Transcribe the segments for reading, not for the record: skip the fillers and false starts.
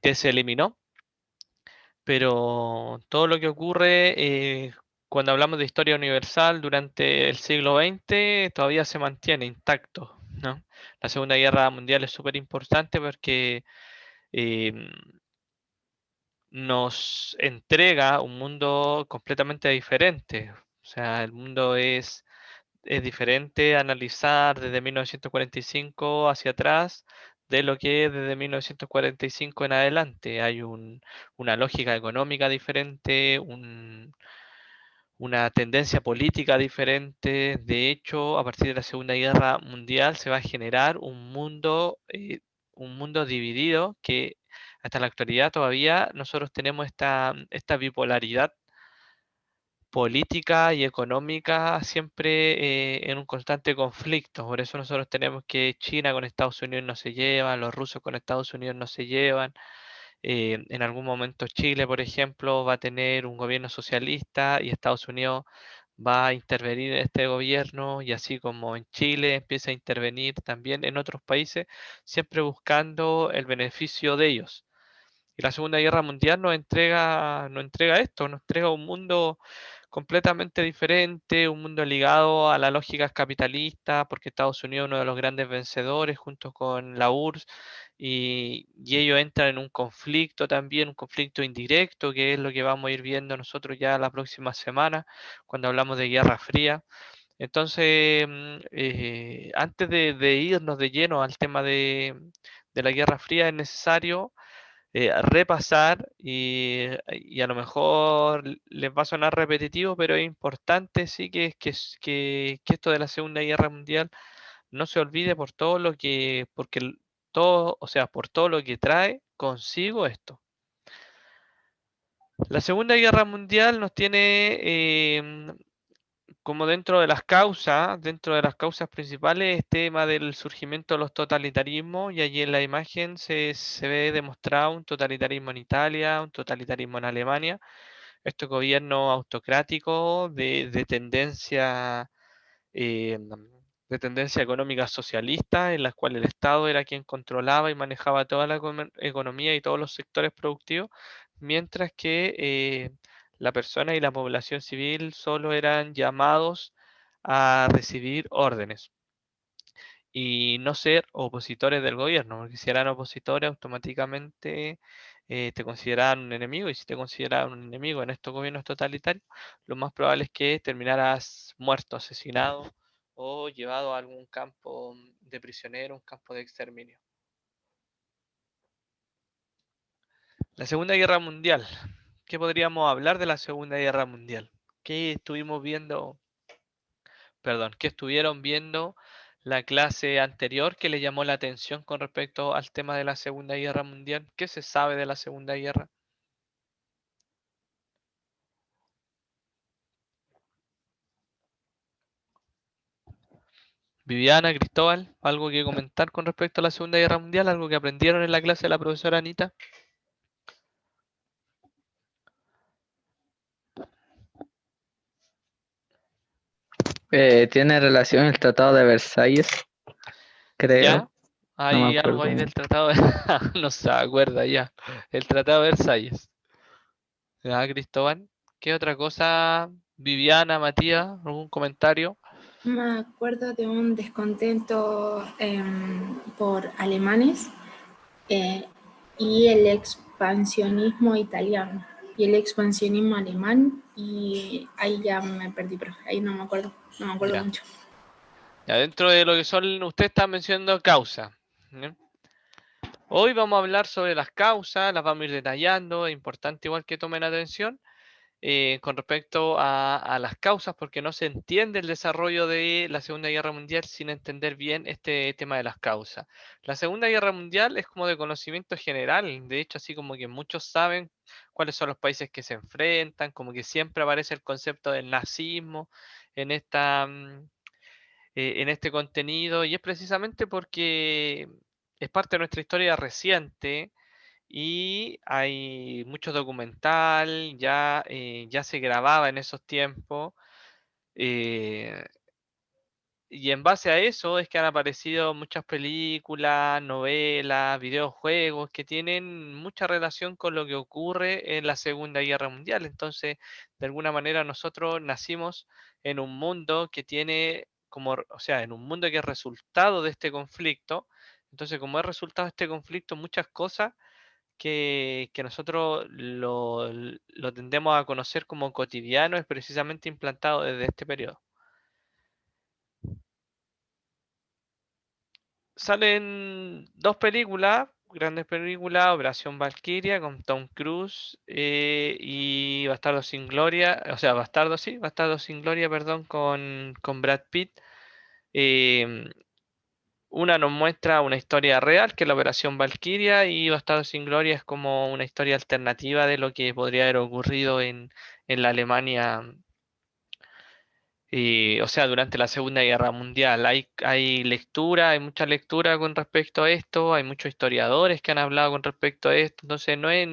que se eliminó, pero todo lo que ocurre cuando hablamos de historia universal durante el siglo XX todavía se mantiene intacto, ¿no? La Segunda Guerra Mundial es súper importante porque eh, nos entrega un mundo completamente diferente. O sea, el mundo es diferente analizar desde 1945 hacia atrás de lo que es desde 1945 en adelante. Hay una lógica económica diferente, una tendencia política diferente. De hecho, a partir de la Segunda Guerra Mundial se va a generar un mundo dividido que hasta la actualidad todavía nosotros tenemos esta bipolaridad política y económica siempre en un constante conflicto. Por eso nosotros tenemos que China con Estados Unidos no se llevan, los rusos con Estados Unidos no se llevan. En algún momento Chile, por ejemplo, va a tener un gobierno socialista y Estados Unidos va a intervenir en este gobierno y así como en Chile empieza a intervenir también en otros países, siempre buscando el beneficio de ellos. Y la Segunda Guerra Mundial nos entrega esto, nos entrega un mundo completamente diferente, un mundo ligado a las lógicas capitalistas, porque Estados Unidos es uno de los grandes vencedores junto con la URSS, y ellos entran en un conflicto también, un conflicto indirecto, que es lo que vamos a ir viendo nosotros ya la próxima semana, cuando hablamos de Guerra Fría. Entonces, antes de irnos de lleno al tema de la Guerra Fría, es necesario repasar y a lo mejor les va a sonar repetitivo, pero es importante sí que esto de la Segunda Guerra Mundial no se olvide por todo lo que, porque todo, o sea, por todo lo que trae consigo esto. La Segunda Guerra Mundial nos tiene como dentro de las causas principales, este tema del surgimiento de los totalitarismos, y allí en la imagen se ve demostrado un totalitarismo en Italia, un totalitarismo en Alemania, estos gobiernos autocráticos eh, de tendencia económica socialista, en las cuales el Estado era quien controlaba y manejaba toda la economía y todos los sectores productivos, mientras que la persona y la población civil solo eran llamados a recibir órdenes y no ser opositores del gobierno, porque si eran opositores automáticamente te consideraban un enemigo, y si te consideraban un enemigo en estos gobiernos totalitarios, lo más probable es que terminaras muerto, asesinado o llevado a algún campo de prisionero, un campo de exterminio. La Segunda Guerra Mundial. ¿Qué podríamos hablar de la Segunda Guerra Mundial? ¿Qué estuvimos viendo? Perdón, ¿qué estuvieron viendo la clase anterior que le llamó la atención con respecto al tema de la Segunda Guerra Mundial? ¿Qué se sabe de la Segunda Guerra? Viviana, Cristóbal, ¿algo que comentar con respecto a la Segunda Guerra Mundial? ¿Algo que aprendieron en la clase de la profesora Anita? Tiene relación el Tratado de Versalles, ¿Ya? creo, no me Hay algo acuerdo ahí del bien. tratado de... no se acuerda ya. El tratado de Versalles. ¿Ya, Cristóbal? ¿Qué otra cosa? Viviana, Matías, ¿algún comentario? Me acuerdo de un descontento por alemanes eh, y el expansionismo italiano y el expansionismo alemán, y ahí ya me perdí, pero ahí no me acuerdo Ya. mucho. Ya, dentro de lo que son, usted está mencionando causas. ¿Ya? Hoy vamos a hablar sobre las causas, las vamos a ir detallando, es importante igual que tomen atención con respecto a las causas, porque no se entiende el desarrollo de la Segunda Guerra Mundial sin entender bien este tema de las causas. La Segunda Guerra Mundial es como de conocimiento general, de hecho, así como que muchos saben cuáles son los países que se enfrentan, como que siempre aparece el concepto del nazismo en en este contenido, y es precisamente porque es parte de nuestra historia reciente y hay mucho documental, ya se grababa en esos tiempos, eh, Y en base a eso es que han aparecido muchas películas, novelas, videojuegos que tienen mucha relación con lo que ocurre en la Segunda Guerra Mundial. Entonces, de alguna manera nosotros nacimos en un mundo que tiene como, o sea, en un mundo que es resultado de este conflicto. Entonces, como es resultado de este conflicto, muchas cosas que nosotros lo tendemos a conocer como cotidiano es precisamente implantado desde este periodo. Salen dos películas, grandes películas, Operación Valkyria con Tom Cruise y Bastardo sin Gloria, o sea, Bastardo sin Gloria, perdón, con Brad Pitt. Em, una nos muestra una historia real, que es la Operación Valkyria, y Bastardo sin Gloria es como una historia alternativa de lo que podría haber ocurrido en la Alemania. Y, o sea, durante la Segunda Guerra Mundial hay lectura, hay mucha lectura con respecto a esto, hay muchos historiadores que han hablado con respecto a esto, entonces no es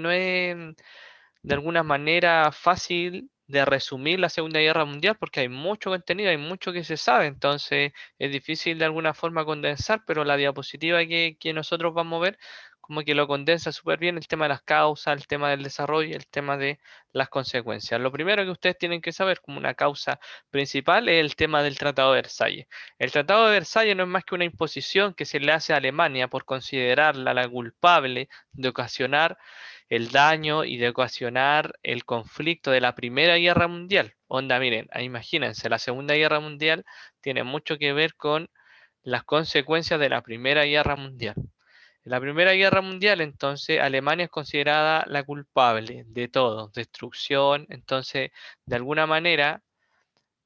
de alguna manera fácil de resumir la Segunda Guerra Mundial porque hay mucho contenido, hay mucho que se sabe, entonces es difícil de alguna forma condensar, pero la diapositiva que nosotros vamos a ver como que lo condensa súper bien el tema de las causas, el tema del desarrollo y el tema de las consecuencias. Lo primero que ustedes tienen que saber como una causa principal es el tema del Tratado de Versalles. El Tratado de Versalles no es más que una imposición que se le hace a Alemania por considerarla la culpable de ocasionar el daño y de ocasionar el conflicto de la Primera Guerra Mundial. Onda, miren, imagínense, la Segunda Guerra Mundial tiene mucho que ver con las consecuencias de la Primera Guerra Mundial. En la Primera Guerra Mundial, entonces, Alemania es considerada la culpable de todo, destrucción, entonces, de alguna manera,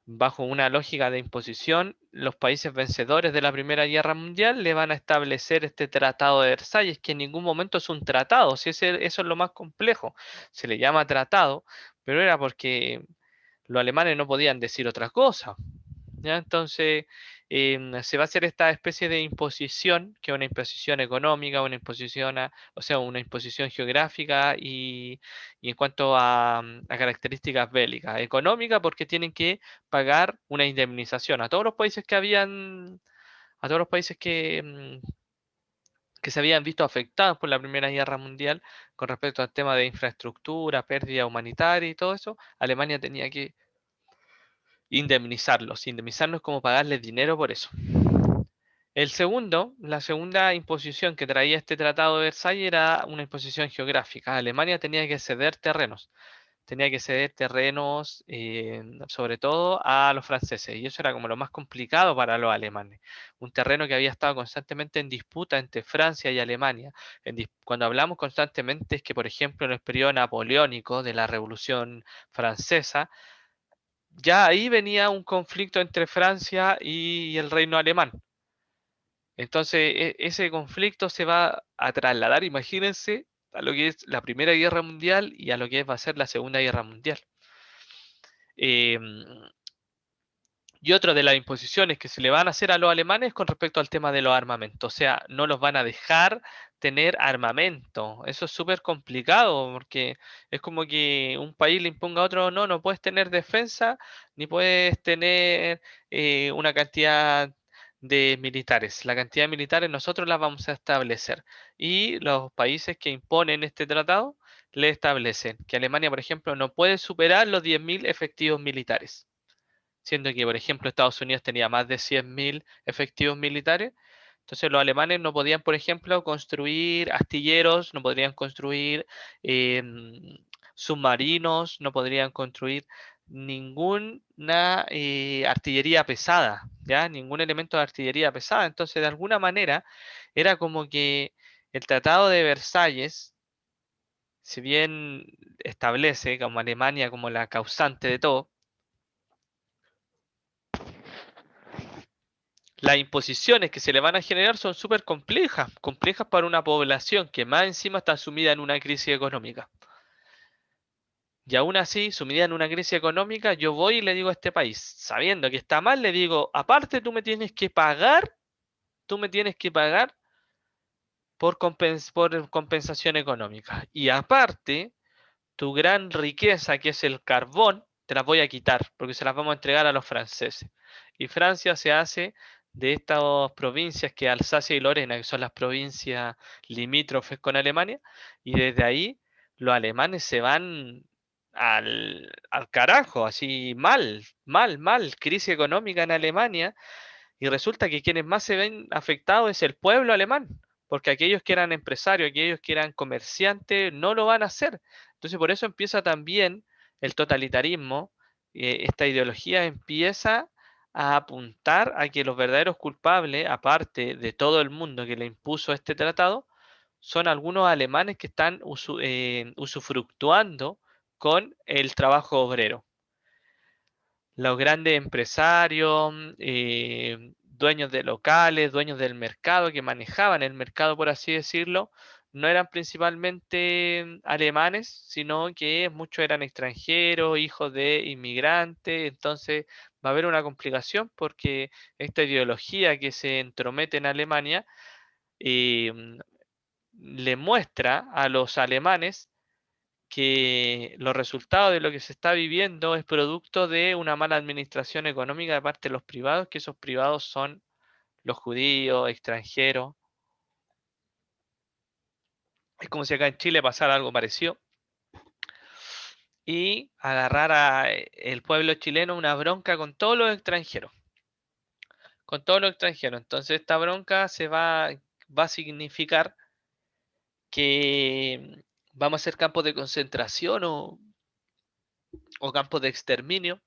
bajo una lógica de imposición, los países vencedores de la Primera Guerra Mundial le van a establecer este Tratado de Versalles, que en ningún momento es un tratado, si eso es lo más complejo. Se le llama tratado, pero era porque los alemanes no podían decir otra cosa. ¿Ya? Entonces, se va a hacer esta especie de imposición, que es una imposición económica, una imposición, o sea, una imposición geográfica y en cuanto a características bélicas. Económica porque tienen que pagar una indemnización a todos los países a todos los países que se habían visto afectados por la Primera Guerra Mundial con respecto al tema de infraestructura, pérdida humanitaria y todo eso. Alemania tenía que indemnizarlos. Indemnizarlos como pagarles dinero por eso. La segunda imposición que traía este Tratado de Versalles era una imposición geográfica. Alemania tenía que ceder terrenos sobre todo a los franceses, y eso era como lo más complicado para los alemanes. Un terreno que había estado constantemente en disputa entre Francia y Alemania. Cuando hablamos constantemente es que, por ejemplo, en el periodo napoleónico de la Revolución Francesa, ya ahí venía un conflicto entre Francia y el reino alemán. Entonces, ese conflicto se va a trasladar, imagínense, a lo que es la Primera Guerra Mundial y a lo que va a ser la Segunda Guerra Mundial. Em, y otra de las imposiciones que se le van a hacer a los alemanes con respecto al tema de los armamentos. O sea, no los van a dejar tener armamento. Eso es súper complicado porque es como que un país le imponga a otro, no, no puedes tener defensa ni puedes tener una cantidad de militares. La cantidad de militares nosotros la vamos a establecer. Y los países que imponen este tratado le establecen que Alemania, por ejemplo, no puede superar los 10.000 efectivos militares, siendo que, por ejemplo, Estados Unidos tenía más de 100.000 efectivos militares. Entonces los alemanes no podían, por ejemplo, construir astilleros, no podrían construir submarinos, no podrían construir ninguna artillería pesada, ¿ya? Ningún elemento de artillería pesada. Entonces, de alguna manera, era como que el Tratado de Versalles, si bien establece como Alemania como la causante de todo, las imposiciones que se le van a generar son súper complejas, complejas para una población que más encima está sumida en una crisis económica. Y aún así, sumida en una crisis económica, yo voy y le digo a este país, sabiendo que está mal, le digo, aparte tú me tienes que pagar por compensación económica. Y aparte, tu gran riqueza, que es el carbón, te las voy a quitar porque se las vamos a entregar a los franceses. Y Francia se hace de estas provincias que Alsacia y Lorena, que son las provincias limítrofes con Alemania, y desde ahí los alemanes se van al carajo, así mal, mal, mal, crisis económica en Alemania, y resulta que quienes más se ven afectados es el pueblo alemán, porque aquellos que eran empresarios, aquellos que eran comerciantes, no lo van a hacer. Entonces por eso empieza también el totalitarismo, esta ideología empieza a apuntar a que los verdaderos culpables, aparte de todo el mundo que le impuso este tratado, son algunos alemanes que están usufructuando con el trabajo obrero. Los grandes empresarios, dueños de locales, dueños del mercado, que manejaban el mercado, por así decirlo, no eran principalmente alemanes, sino que muchos eran extranjeros, hijos de inmigrantes. Entonces va a haber una complicación porque esta ideología que se entromete en Alemania eh, le muestra a los alemanes que los resultados de lo que se está viviendo es producto de una mala administración económica de parte de los privados, que esos privados son los judíos, extranjeros. Es como si acá en Chile pasara algo parecido y agarrara el pueblo chileno una bronca con todos los extranjeros, con todos los extranjeros. Entonces esta bronca va a significar que vamos a hacer campos de concentración o campos de exterminio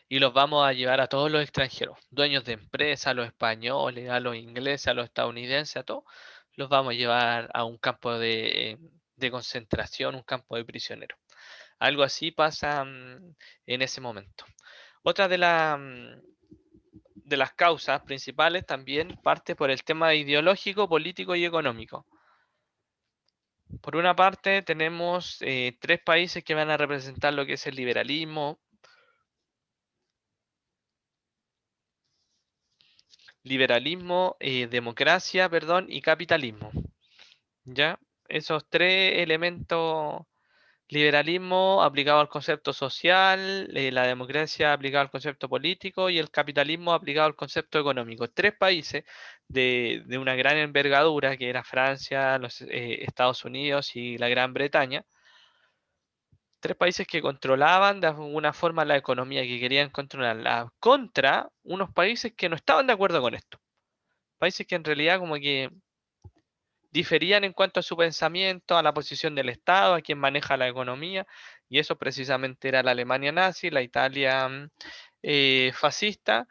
y los vamos a llevar a todos los extranjeros, dueños de empresas, a los españoles, a los ingleses, a los estadounidenses, a todos, los vamos a llevar a un campo de concentración, un campo de prisioneros. Algo así pasa en ese momento. Otra de las causas principales también parte por el tema ideológico, político y económico. Por una parte tenemos tres países que van a representar lo que es el liberalismo, democracia, perdón, y capitalismo. ¿Ya? Esos tres elementos, liberalismo aplicado al concepto social, la democracia aplicada al concepto político y el capitalismo aplicado al concepto económico. Tres países de una gran envergadura, que era Francia, los Estados Unidos y la Gran Bretaña. Tres países que controlaban de alguna forma la economía, que querían controlarla, contra unos países que no estaban de acuerdo con esto. Países que en realidad como que diferían en cuanto a su pensamiento, a la posición del Estado, a quien maneja la economía, y eso precisamente era la Alemania nazi, la Italia fascista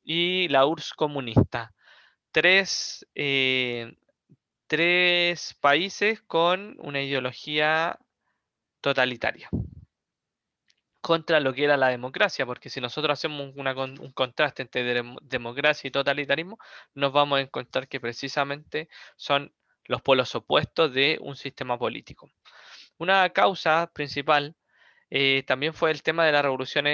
y la URSS comunista. Tres países con una ideología totalitaria contra lo que era la democracia, porque si nosotros hacemos un contraste entre democracia y totalitarismo, nos vamos a encontrar que precisamente son los polos opuestos de un sistema político. Una causa principal también fue el tema de la revolución,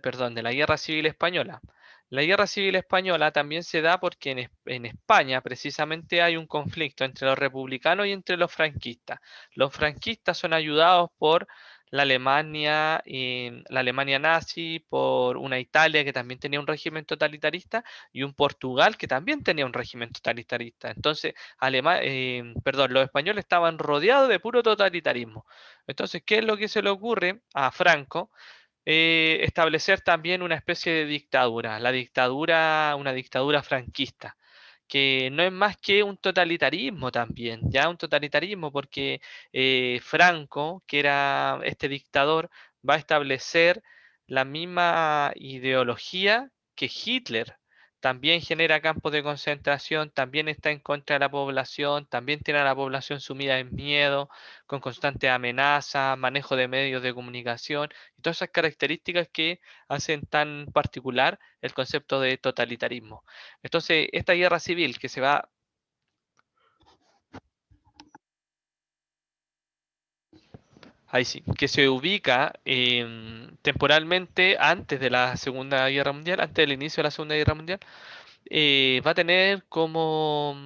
perdón, de la Guerra Civil Española. La Guerra Civil Española también se da porque en España precisamente hay un conflicto entre los republicanos y entre los franquistas. Los franquistas son ayudados por la Alemania nazi, por una Italia que también tenía un régimen totalitarista y un Portugal que también tenía un régimen totalitarista. Entonces, los españoles estaban rodeados de puro totalitarismo. Entonces, ¿qué es lo que se le ocurre a Franco? Establecer también una especie de dictadura, una dictadura franquista, que no es más que un totalitarismo también, ya un totalitarismo porque Franco, que era este dictador, va a establecer la misma ideología que Hitler. También genera campos de concentración, también está en contra de la población, también tiene a la población sumida en miedo, con constante amenaza, manejo de medios de comunicación y todas esas características que hacen tan particular el concepto de totalitarismo. Entonces, esta guerra civil que se va ahí sí, que se ubica temporalmente antes de la Segunda Guerra Mundial, antes del inicio de la Segunda Guerra Mundial, va a tener o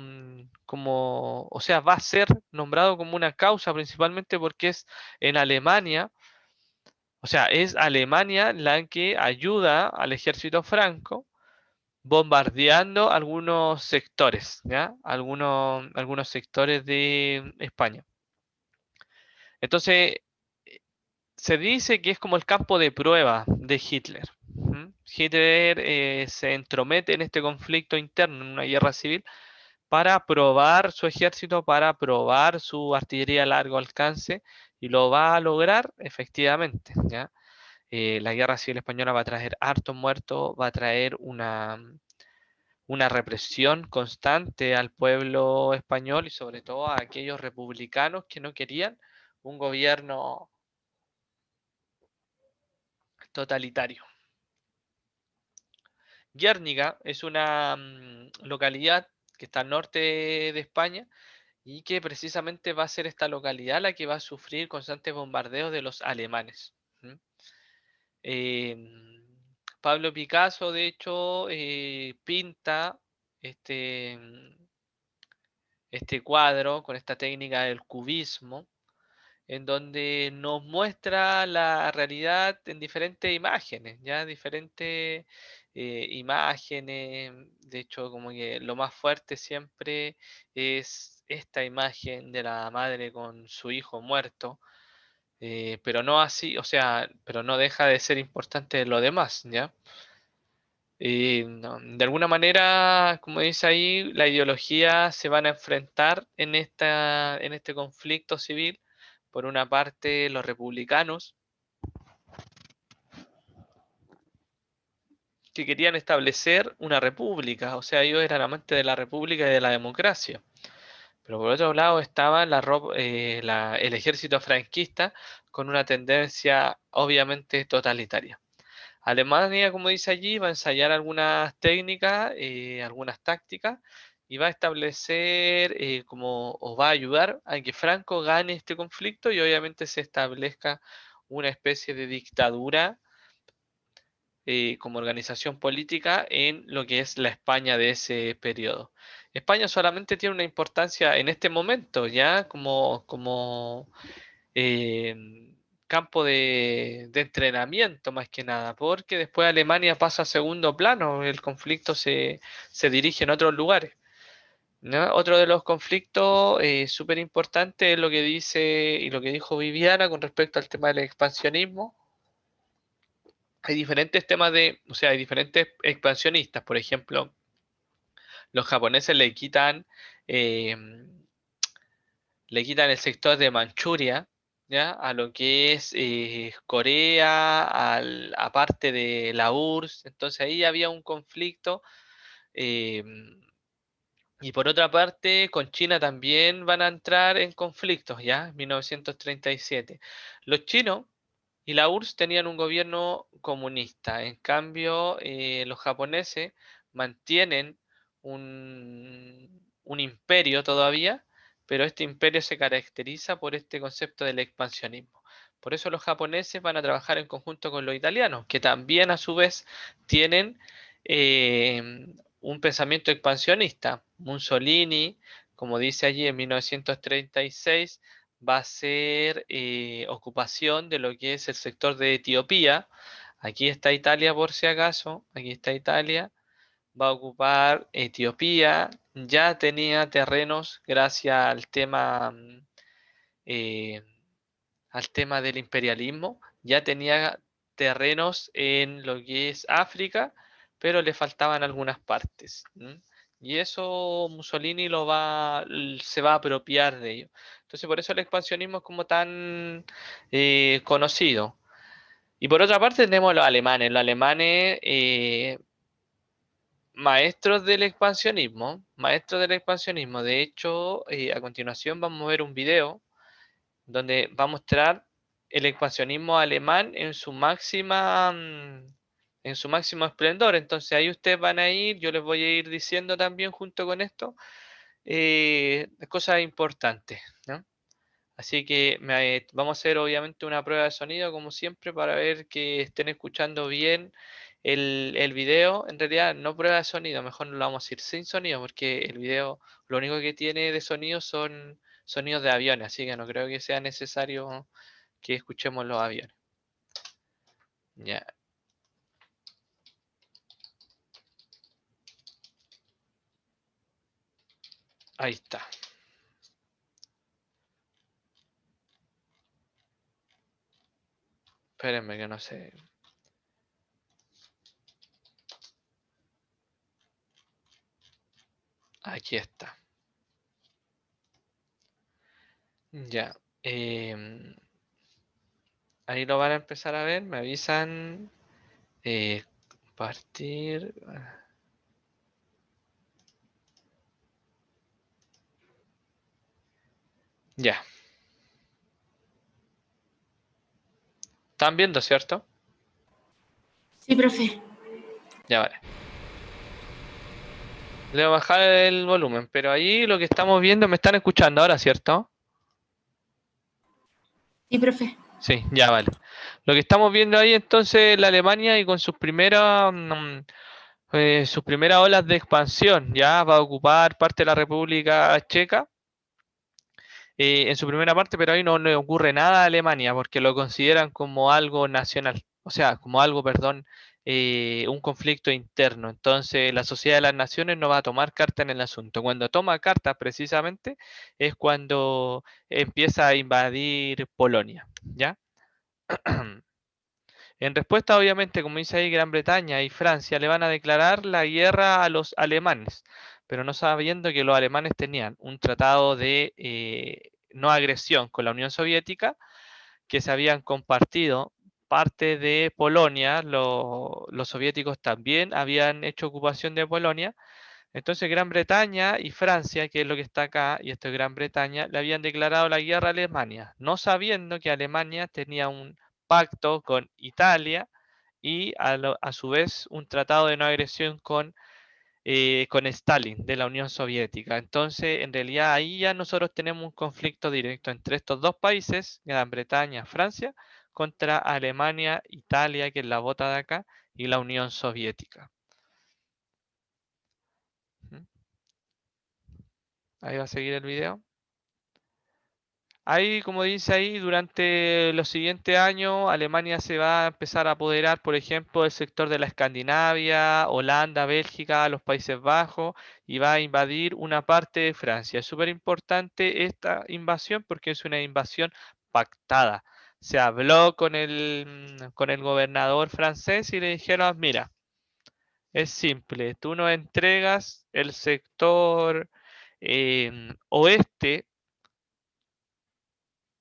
sea, va a ser nombrado como una causa principalmente porque es en Alemania. o sea, es Alemania la que ayuda al ejército franco bombardeando algunos sectores, ¿ya? Algunos sectores de España. Entonces, se dice que es como el campo de prueba de Hitler. Hitler se entromete en este conflicto interno, en una guerra civil, para probar su ejército, para probar su artillería a largo alcance, y lo va a lograr efectivamente, ¿ya? La guerra civil española va a traer hartos muertos, va a traer una represión constante al pueblo español y sobre todo a aquellos republicanos que no querían un gobierno totalitario. Guernica es una localidad que está al norte de España y que precisamente va a ser esta localidad la que va a sufrir constantes bombardeos de los alemanes. Em, Pablo Picasso, de hecho, pinta este, este cuadro con esta técnica del cubismo, en donde nos muestra la realidad en diferentes imágenes, ya diferentes imágenes. De hecho, como que lo más fuerte siempre es esta imagen de la madre con su hijo muerto, pero no así, o sea, pero no deja de ser importante lo demás, ¿ya? De alguna manera, como dice ahí, la ideología se van a enfrentar en este conflicto civil. Por una parte, los republicanos, que querían establecer una república, o sea, ellos eran amantes de la república y de la democracia. Pero por otro lado estaba el ejército franquista con una tendencia obviamente totalitaria. Alemania, como dice allí, va a ensayar algunas técnicas, algunas tácticas, y va a establecer o va a ayudar a que Franco gane este conflicto y obviamente se establezca una especie de dictadura como organización política en lo que es la España de ese periodo. España solamente tiene una importancia en este momento, ya como campo de entrenamiento más que nada, porque después Alemania pasa a segundo plano, el conflicto se dirige en otros lugares, ¿no? Otro de los conflictos súper importante es lo que dice y lo que dijo Viviana con respecto al tema del expansionismo. Hay diferentes temas o sea, hay diferentes expansionistas. Por ejemplo, los japoneses eh, le quitan el sector de Manchuria, ¿ya? A lo que es Corea, aparte de la URSS. Entonces ahí había un conflicto. eh, y por otra parte, con China también van a entrar en conflictos, ¿ya? 1937. Los chinos y la URSS tenían un gobierno comunista. En cambio, los japoneses mantienen un imperio todavía, pero este imperio se caracteriza por este concepto del expansionismo. Por eso los japoneses van a trabajar en conjunto con los italianos, que también a su vez tienen un pensamiento expansionista. Mussolini, como dice allí en 1936, va a ser ocupación de lo que es el sector de Etiopía. Aquí está Italia por si acaso, aquí está Italia, va a ocupar Etiopía, ya tenía terrenos gracias eh, al tema del imperialismo, ya tenía terrenos en lo que es África, pero le faltaban algunas partes. Y eso Mussolini se va a apropiar de ello. Entonces, por eso el expansionismo es como tan conocido. Y por otra parte tenemos los alemanes maestros del expansionismo. De hecho, a continuación vamos a ver un video donde va a mostrar el expansionismo alemán en su máximo esplendor. Entonces ahí ustedes van a ir, yo les voy a ir diciendo también junto con esto cosas importantes, ¿no? Así que vamos a hacer obviamente una prueba de sonido como siempre para ver que estén escuchando bien el video. En realidad no prueba de sonido, mejor no lo vamos a ir sin sonido porque el video lo único que tiene de sonido son sonidos de aviones, así que no creo que sea necesario que escuchemos los aviones. Ya. Ahí está. Espérenme que no sé. Aquí está. Ya. Ahí lo van a empezar a ver. Me avisan. Partir. Ya. ¿Están viendo, cierto? Sí, profe. Ya vale. Le voy a bajar el volumen, pero ahí lo que estamos viendo, me están escuchando ahora, ¿cierto? Sí, profe. Sí, ya vale. Lo que estamos viendo ahí entonces la Alemania y con sus primeras olas de expansión, ya va a ocupar parte de la República Checa en su primera parte, pero ahí no le ocurre nada a Alemania porque lo consideran como algo nacional, o sea, como algo, perdón, un conflicto interno. Entonces, la Sociedad de las Naciones no va a tomar carta en el asunto. Cuando toma carta, precisamente, es cuando empieza a invadir Polonia, ¿ya? En respuesta, obviamente, como dice ahí, Gran Bretaña y Francia le van a declarar la guerra a los alemanes, pero no sabiendo que los alemanes tenían un tratado de no agresión con la Unión Soviética, que se habían compartido parte de Polonia, los soviéticos también habían hecho ocupación de Polonia, entonces Gran Bretaña y Francia, que es lo que está acá, y esto es Gran Bretaña, le habían declarado la guerra a Alemania, no sabiendo que Alemania tenía un pacto con Italia y a su vez un tratado de no agresión con Stalin de la Unión Soviética. Entonces, en realidad ahí ya nosotros tenemos un conflicto directo entre estos dos países, Gran Bretaña, Francia, contra Alemania, Italia, que es la bota de acá, y la Unión Soviética. ¿Mm? Ahí va a seguir el video. Ahí, como dice ahí, durante los siguientes años, Alemania se va a empezar a apoderar, por ejemplo, del sector de la Escandinavia, Holanda, Bélgica, los Países Bajos, y va a invadir una parte de Francia. Es súper importante esta invasión porque es una invasión pactada. Se habló con el gobernador francés y le dijeron, mira, es simple, tú nos entregas el sector oeste,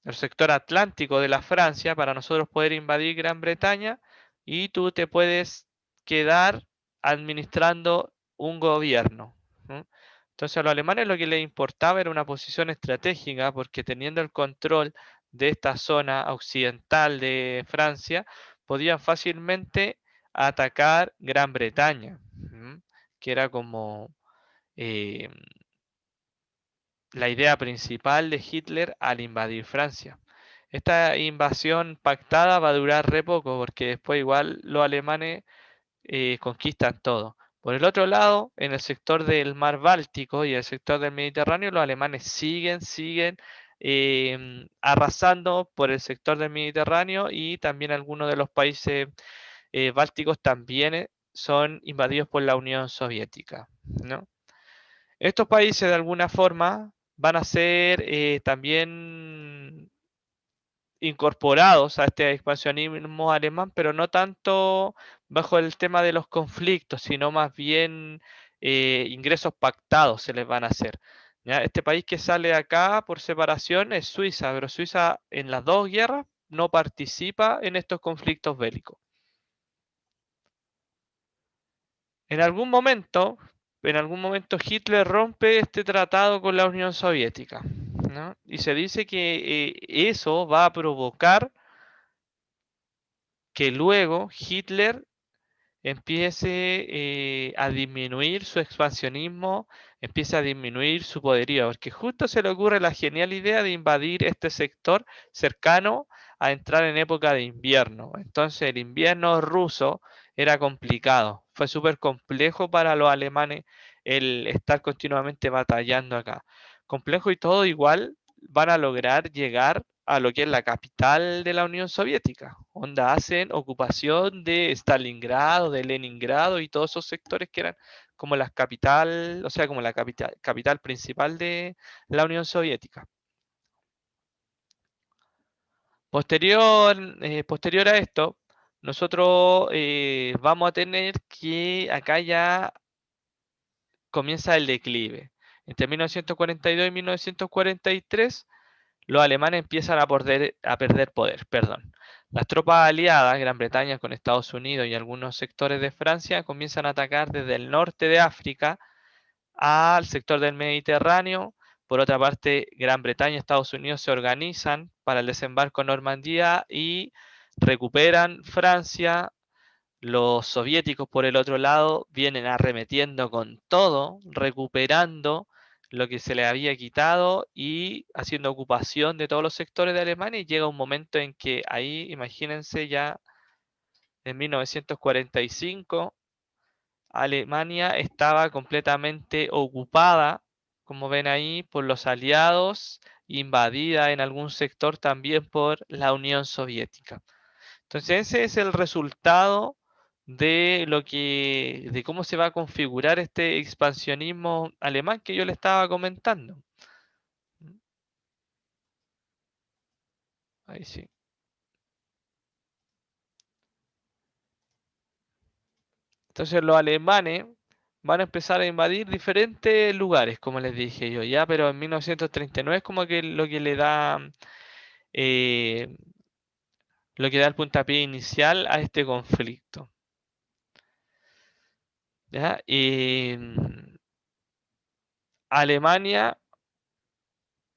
el sector atlántico de la Francia para nosotros poder invadir Gran Bretaña y tú te puedes quedar administrando un gobierno. ¿No? Entonces a los alemanes lo que les importaba era una posición estratégica porque teniendo el control de esta zona occidental de Francia, podían fácilmente atacar Gran Bretaña, que era como eh, la idea principal de Hitler al invadir Francia. Esta invasión pactada va a durar re poco porque después igual los alemanes conquistan todo. Por el otro lado, en el sector del mar Báltico y el sector del Mediterráneo, los alemanes siguen arrasando por el sector del Mediterráneo y también algunos de los países bálticos también son invadidos por la Unión Soviética, ¿no? Estos países de alguna forma van a ser también incorporados a este expansionismo alemán, pero no tanto bajo el tema de los conflictos, sino más bien ingresos pactados se les van a hacer. ¿Ya? Este país que sale acá por separación es Suiza, pero Suiza en las dos guerras no participa en estos conflictos bélicos. En algún momento, Hitler rompe este tratado con la Unión Soviética, ¿no? Y se dice que eso va a provocar que luego Hitler empiece a disminuir su expansionismo, empiece a disminuir su poderío, porque justo se le ocurre la genial idea de invadir este sector cercano a entrar en época de invierno. Entonces el invierno ruso era complicado, fue súper complejo para los alemanes el estar continuamente batallando acá. Complejo y todo igual van a lograr llegar a lo que es la capital de la Unión Soviética, donde hacen ocupación de Stalingrado, de Leningrado y todos esos sectores que eran como la capital, o sea, como la capital principal de la Unión Soviética. Posterior a esto, nosotros vamos a tener que acá ya comienza el declive. Entre 1942 y 1943, los alemanes empiezan a perder poder. Perdón. Las tropas aliadas, Gran Bretaña con Estados Unidos y algunos sectores de Francia, comienzan a atacar desde el norte de África al sector del Mediterráneo. Por otra parte, Gran Bretaña y Estados Unidos se organizan para el desembarco en Normandía y recuperan Francia. Los soviéticos, por el otro lado, vienen arremetiendo con todo, recuperando lo que se les había quitado y haciendo ocupación de todos los sectores de Alemania. Y llega un momento en que ahí, imagínense, ya en 1945, Alemania estaba completamente ocupada, como ven ahí, por los aliados, invadida en algún sector también por la Unión Soviética. Entonces ese es el resultado de cómo se va a configurar este expansionismo alemán que yo le estaba comentando. Ahí sí. Entonces los alemanes van a empezar a invadir diferentes lugares, como les dije yo, ya, pero en 1939 es como que lo que le da eh, lo que da el puntapié inicial a este conflicto. ¿Ya? Alemania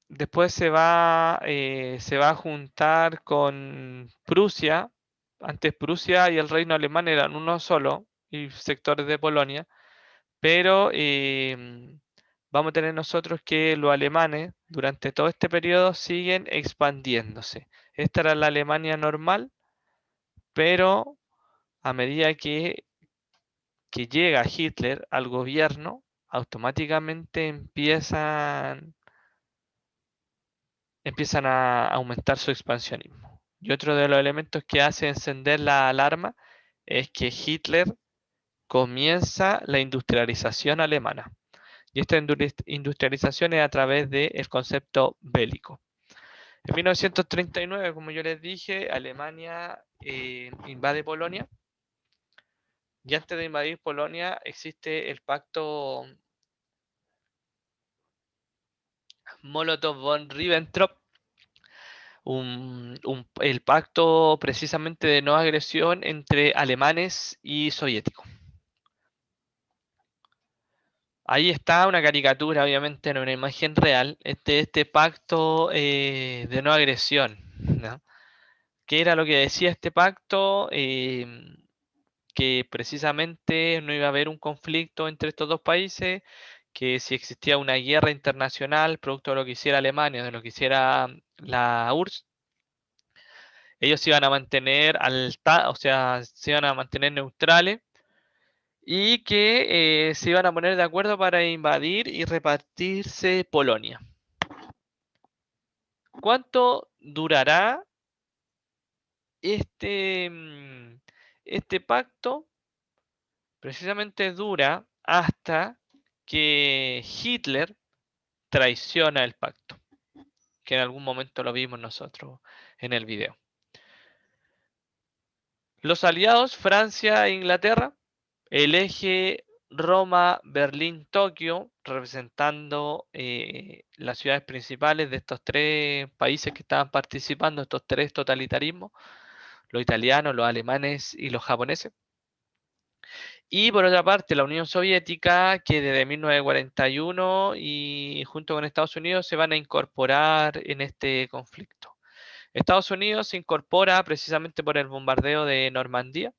después se va a juntar con Prusia. Antes Prusia y el reino alemán eran uno solo, y sectores de Polonia, pero vamos a tener nosotros que los alemanes durante todo este periodo siguen expandiéndose. Esta era la Alemania normal, pero a medida que llega Hitler al gobierno, automáticamente empiezan a aumentar su expansionismo. Y otro de los elementos que hace encender la alarma es que Hitler comienza la industrialización alemana. Y esta industrialización es a través del concepto bélico. En 1939, como yo les dije, Alemania invade Polonia. Y antes de invadir Polonia existe el pacto Molotov-Von Ribbentrop, el pacto precisamente de no agresión entre alemanes y soviéticos. Ahí está una caricatura, obviamente, no una imagen real, este pacto de no agresión, ¿no? ¿Qué era lo que decía este pacto? Que precisamente no iba a haber un conflicto entre estos dos países, que si existía una guerra internacional producto de lo que hiciera Alemania, de lo que hiciera la URSS, ellos se iban a mantener o sea, se iban a mantener neutrales y que se iban a poner de acuerdo para invadir y repartirse Polonia. ¿Cuánto durará este pacto? Precisamente dura hasta que Hitler traiciona el pacto, que en algún momento lo vimos nosotros en el video. Los aliados, Francia e Inglaterra, el eje Roma, Berlín, Tokio, representando las ciudades principales de estos tres países que estaban participando, estos tres totalitarismos, los italianos, los alemanes y los japoneses. Y por otra parte, la Unión Soviética, que desde 1941 y junto con Estados Unidos se van a incorporar en este conflicto. Estados Unidos se incorpora precisamente por el bombardeo de Normandía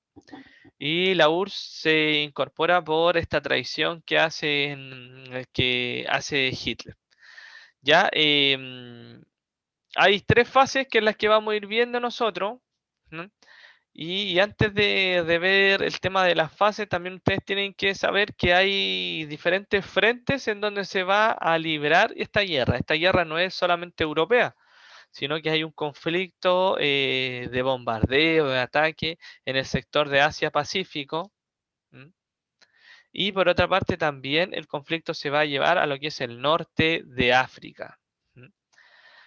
y la URSS se incorpora por esta traición que hace Hitler. Ya hay tres fases que en las que vamos a ir viendo nosotros, ¿no? Y antes de ver el tema de las fases, también ustedes tienen que saber que hay diferentes frentes en donde se va a librar esta guerra. Esta guerra no es solamente europea, sino que hay un conflicto de bombardeo, de ataque en el sector de Asia-Pacífico. Y por otra parte también el conflicto se va a llevar a lo que es el norte de África.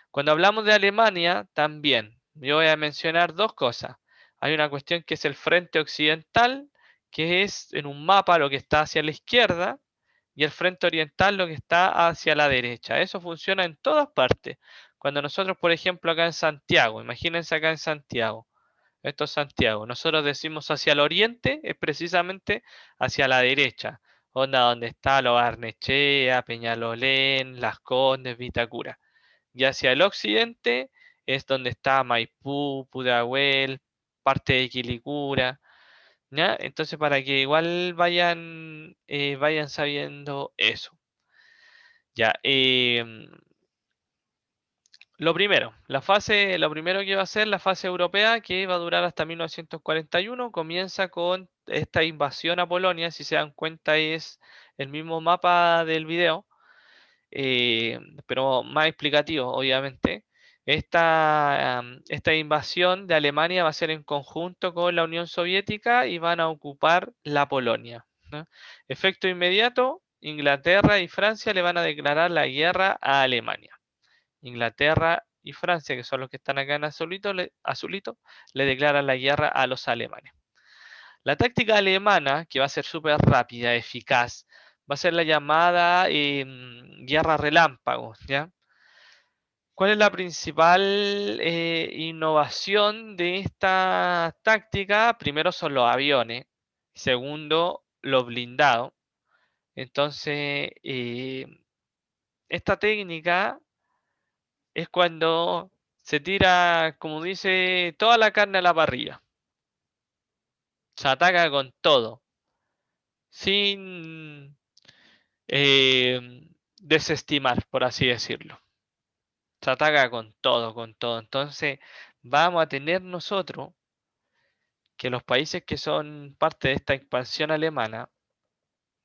Cuando hablamos de Alemania, también yo voy a mencionar dos cosas. Hay una cuestión que es el frente occidental, que es en un mapa lo que está hacia la izquierda, y el frente oriental lo que está hacia la derecha. Eso funciona en todas partes. Cuando nosotros, por ejemplo, acá en Santiago, imagínense acá en Santiago, esto es Santiago, nosotros decimos hacia el oriente, es precisamente hacia la derecha, onda donde está Lo Barnechea, Peñalolén, Las Condes, Vitacura. Y hacia el occidente es donde está Maipú, Pudahuel, parte de Quilicura, ¿ya? Entonces para que igual vayan sabiendo eso. Ya, lo primero que va a ser la fase europea, que va a durar hasta 1941, comienza con esta invasión a Polonia. Si se dan cuenta es el mismo mapa del video, pero más explicativo, obviamente. Esta invasión de Alemania va a ser en conjunto con la Unión Soviética y van a ocupar la Polonia, ¿no? Efecto inmediato, Inglaterra y Francia le van a declarar la guerra a Alemania. Inglaterra y Francia, que son los que están acá en azulito, le declaran la guerra a los alemanes. La táctica alemana, que va a ser súper rápida, eficaz, va a ser la llamada guerra relámpago, ¿ya? ¿Cuál es la principal innovación de esta táctica? Primero son los aviones, segundo, los blindados. Entonces, esta técnica es cuando se tira, como dice, toda la carne a la parrilla. Se ataca con todo, sin desestimar, por así decirlo. Se ataca con todo, con todo. Entonces, vamos a tener nosotros que los países que son parte de esta expansión alemana,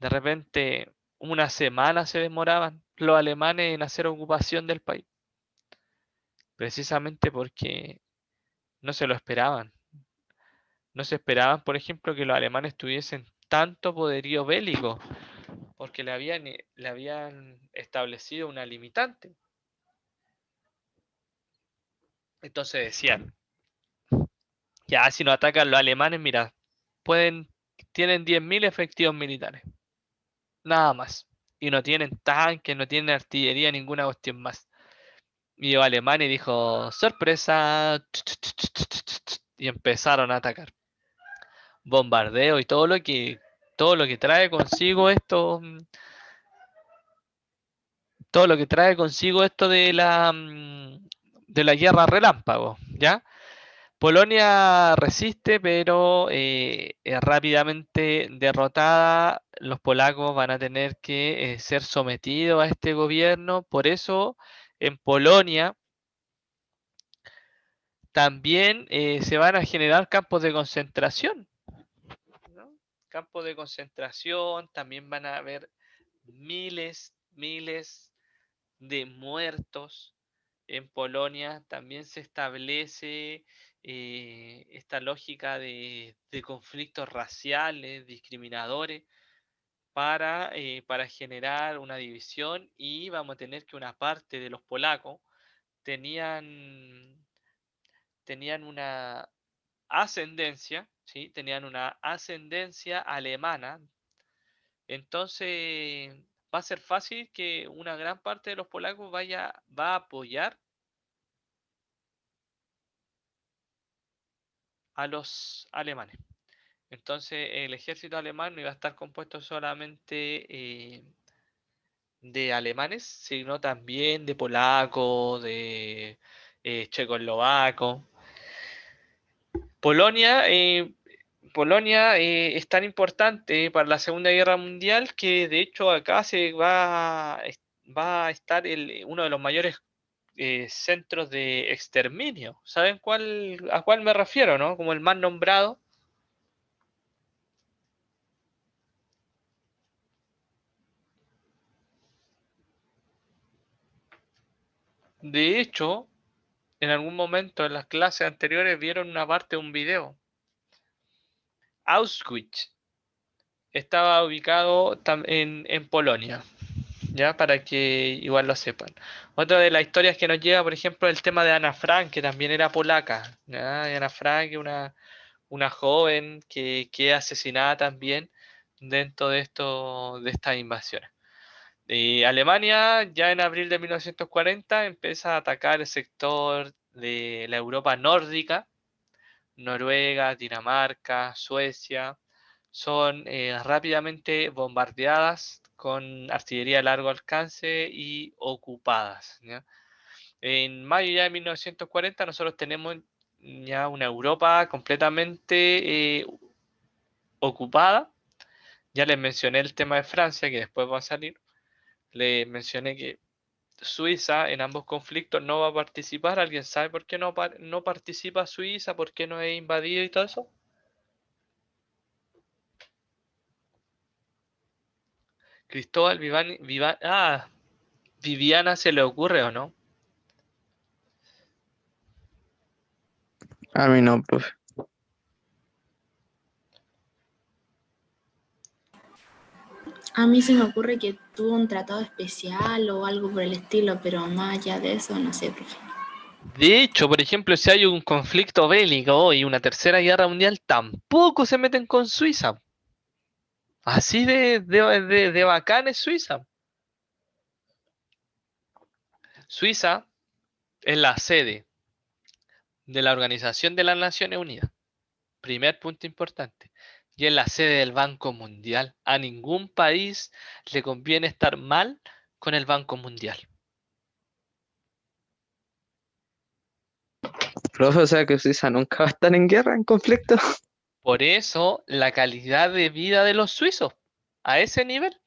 de repente una semana se demoraban los alemanes en hacer ocupación del país, precisamente porque no se lo esperaban. No se esperaban, por ejemplo, que los alemanes tuviesen tanto poderío bélico, porque le habían establecido una limitante. Entonces decían, ya si no atacan los alemanes, mira, tienen 10.000 efectivos militares, nada más. Y no tienen tanques, no tienen artillería, ninguna cuestión más. Y llegó Alemania y dijo, sorpresa, y empezaron a atacar. Bombardeo y todo lo que trae consigo esto, todo lo que trae consigo esto de la guerra relámpago, ¿ya? Polonia resiste, pero es rápidamente derrotada. Los polacos van a tener que ser sometidos a este gobierno. Por eso, en Polonia también se van a generar campos de concentración, ¿no? Campos de concentración, también van a haber miles de muertos. En Polonia también se establece esta lógica de conflictos raciales, discriminadores, para generar una división, y vamos a tener que una parte de los polacos tenían, tenían una ascendencia, ¿sí? Tenían una ascendencia alemana. Entonces va a ser fácil que una gran parte de los polacos va a apoyar a los alemanes. Entonces el ejército alemán no iba a estar compuesto solamente de alemanes, sino también de polacos, de checoslovacos. Polonia, Polonia es tan importante para la Segunda Guerra Mundial que de hecho acá va a estar uno de los mayores centros de exterminio. ¿Saben a cuál me refiero, no? Como el más nombrado. De hecho, en algún momento en las clases anteriores vieron una parte de un video. Auschwitz estaba ubicado en Polonia, ya para que igual lo sepan. Otra de las historias que nos llega, por ejemplo, el tema de Ana Frank, que también era polaca. ¿Ya? Y Ana Frank, una joven que es asesinada también dentro de estas invasiones. Alemania ya en abril de 1940 empieza a atacar el sector de la Europa nórdica, Noruega, Dinamarca, Suecia, son rápidamente bombardeadas con artillería de largo alcance y ocupadas. ¿Ya? En mayo ya de 1940 nosotros tenemos ya una Europa completamente ocupada. Ya les mencioné el tema de Francia, que después va a salir. Les mencioné que Suiza en ambos conflictos no va a participar. ¿Alguien sabe por qué no participa Suiza? ¿Por qué no es invadido y todo eso? Cristóbal Viviana se le ocurre o no. A mí no, profe. A mí se me ocurre que tuvo un tratado especial o algo por el estilo, pero más allá de eso, no sé, profe. De hecho, por ejemplo, si hay un conflicto bélico y una tercera guerra mundial, tampoco se meten con Suiza. Así de bacán es Suiza. Suiza es la sede de la Organización de las Naciones Unidas. Primer punto importante. Y es la sede del Banco Mundial. A ningún país le conviene estar mal con el Banco Mundial. Profe, o sea que Suiza nunca va a estar en guerra, en conflicto. Por eso la calidad de vida de los suizos, a ese nivel.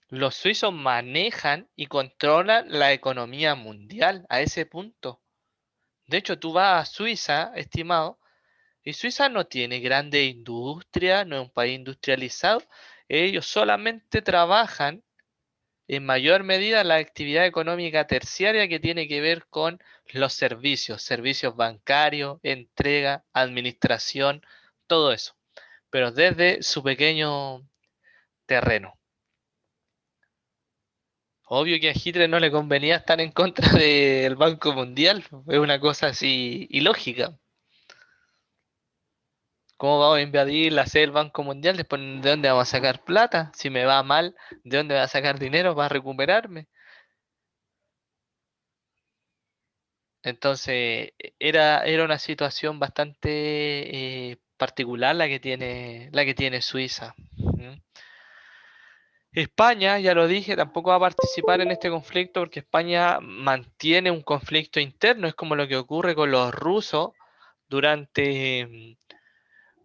Los suizos manejan y controlan la economía mundial a ese punto. De hecho, tú vas a Suiza, estimado, y Suiza no tiene grande industria, no es un país industrializado. Ellos solamente trabajan en mayor medida la actividad económica terciaria que tiene que ver con los servicios, servicios bancarios, entrega, administración, todo eso, pero desde su pequeño terreno. Obvio que a Hitler no le convenía estar en contra del Banco Mundial, es una cosa así ilógica. ¿Cómo vamos a invadir la sede del Banco Mundial? Después, ¿de dónde vamos a sacar plata? Si me va mal, ¿de dónde voy a sacar dinero para recuperarme? Entonces, era una situación bastante particular la que tiene Suiza. ¿Mm? España, ya lo dije, tampoco va a participar en este conflicto porque España mantiene un conflicto interno. Es como lo que ocurre con los rusos durante,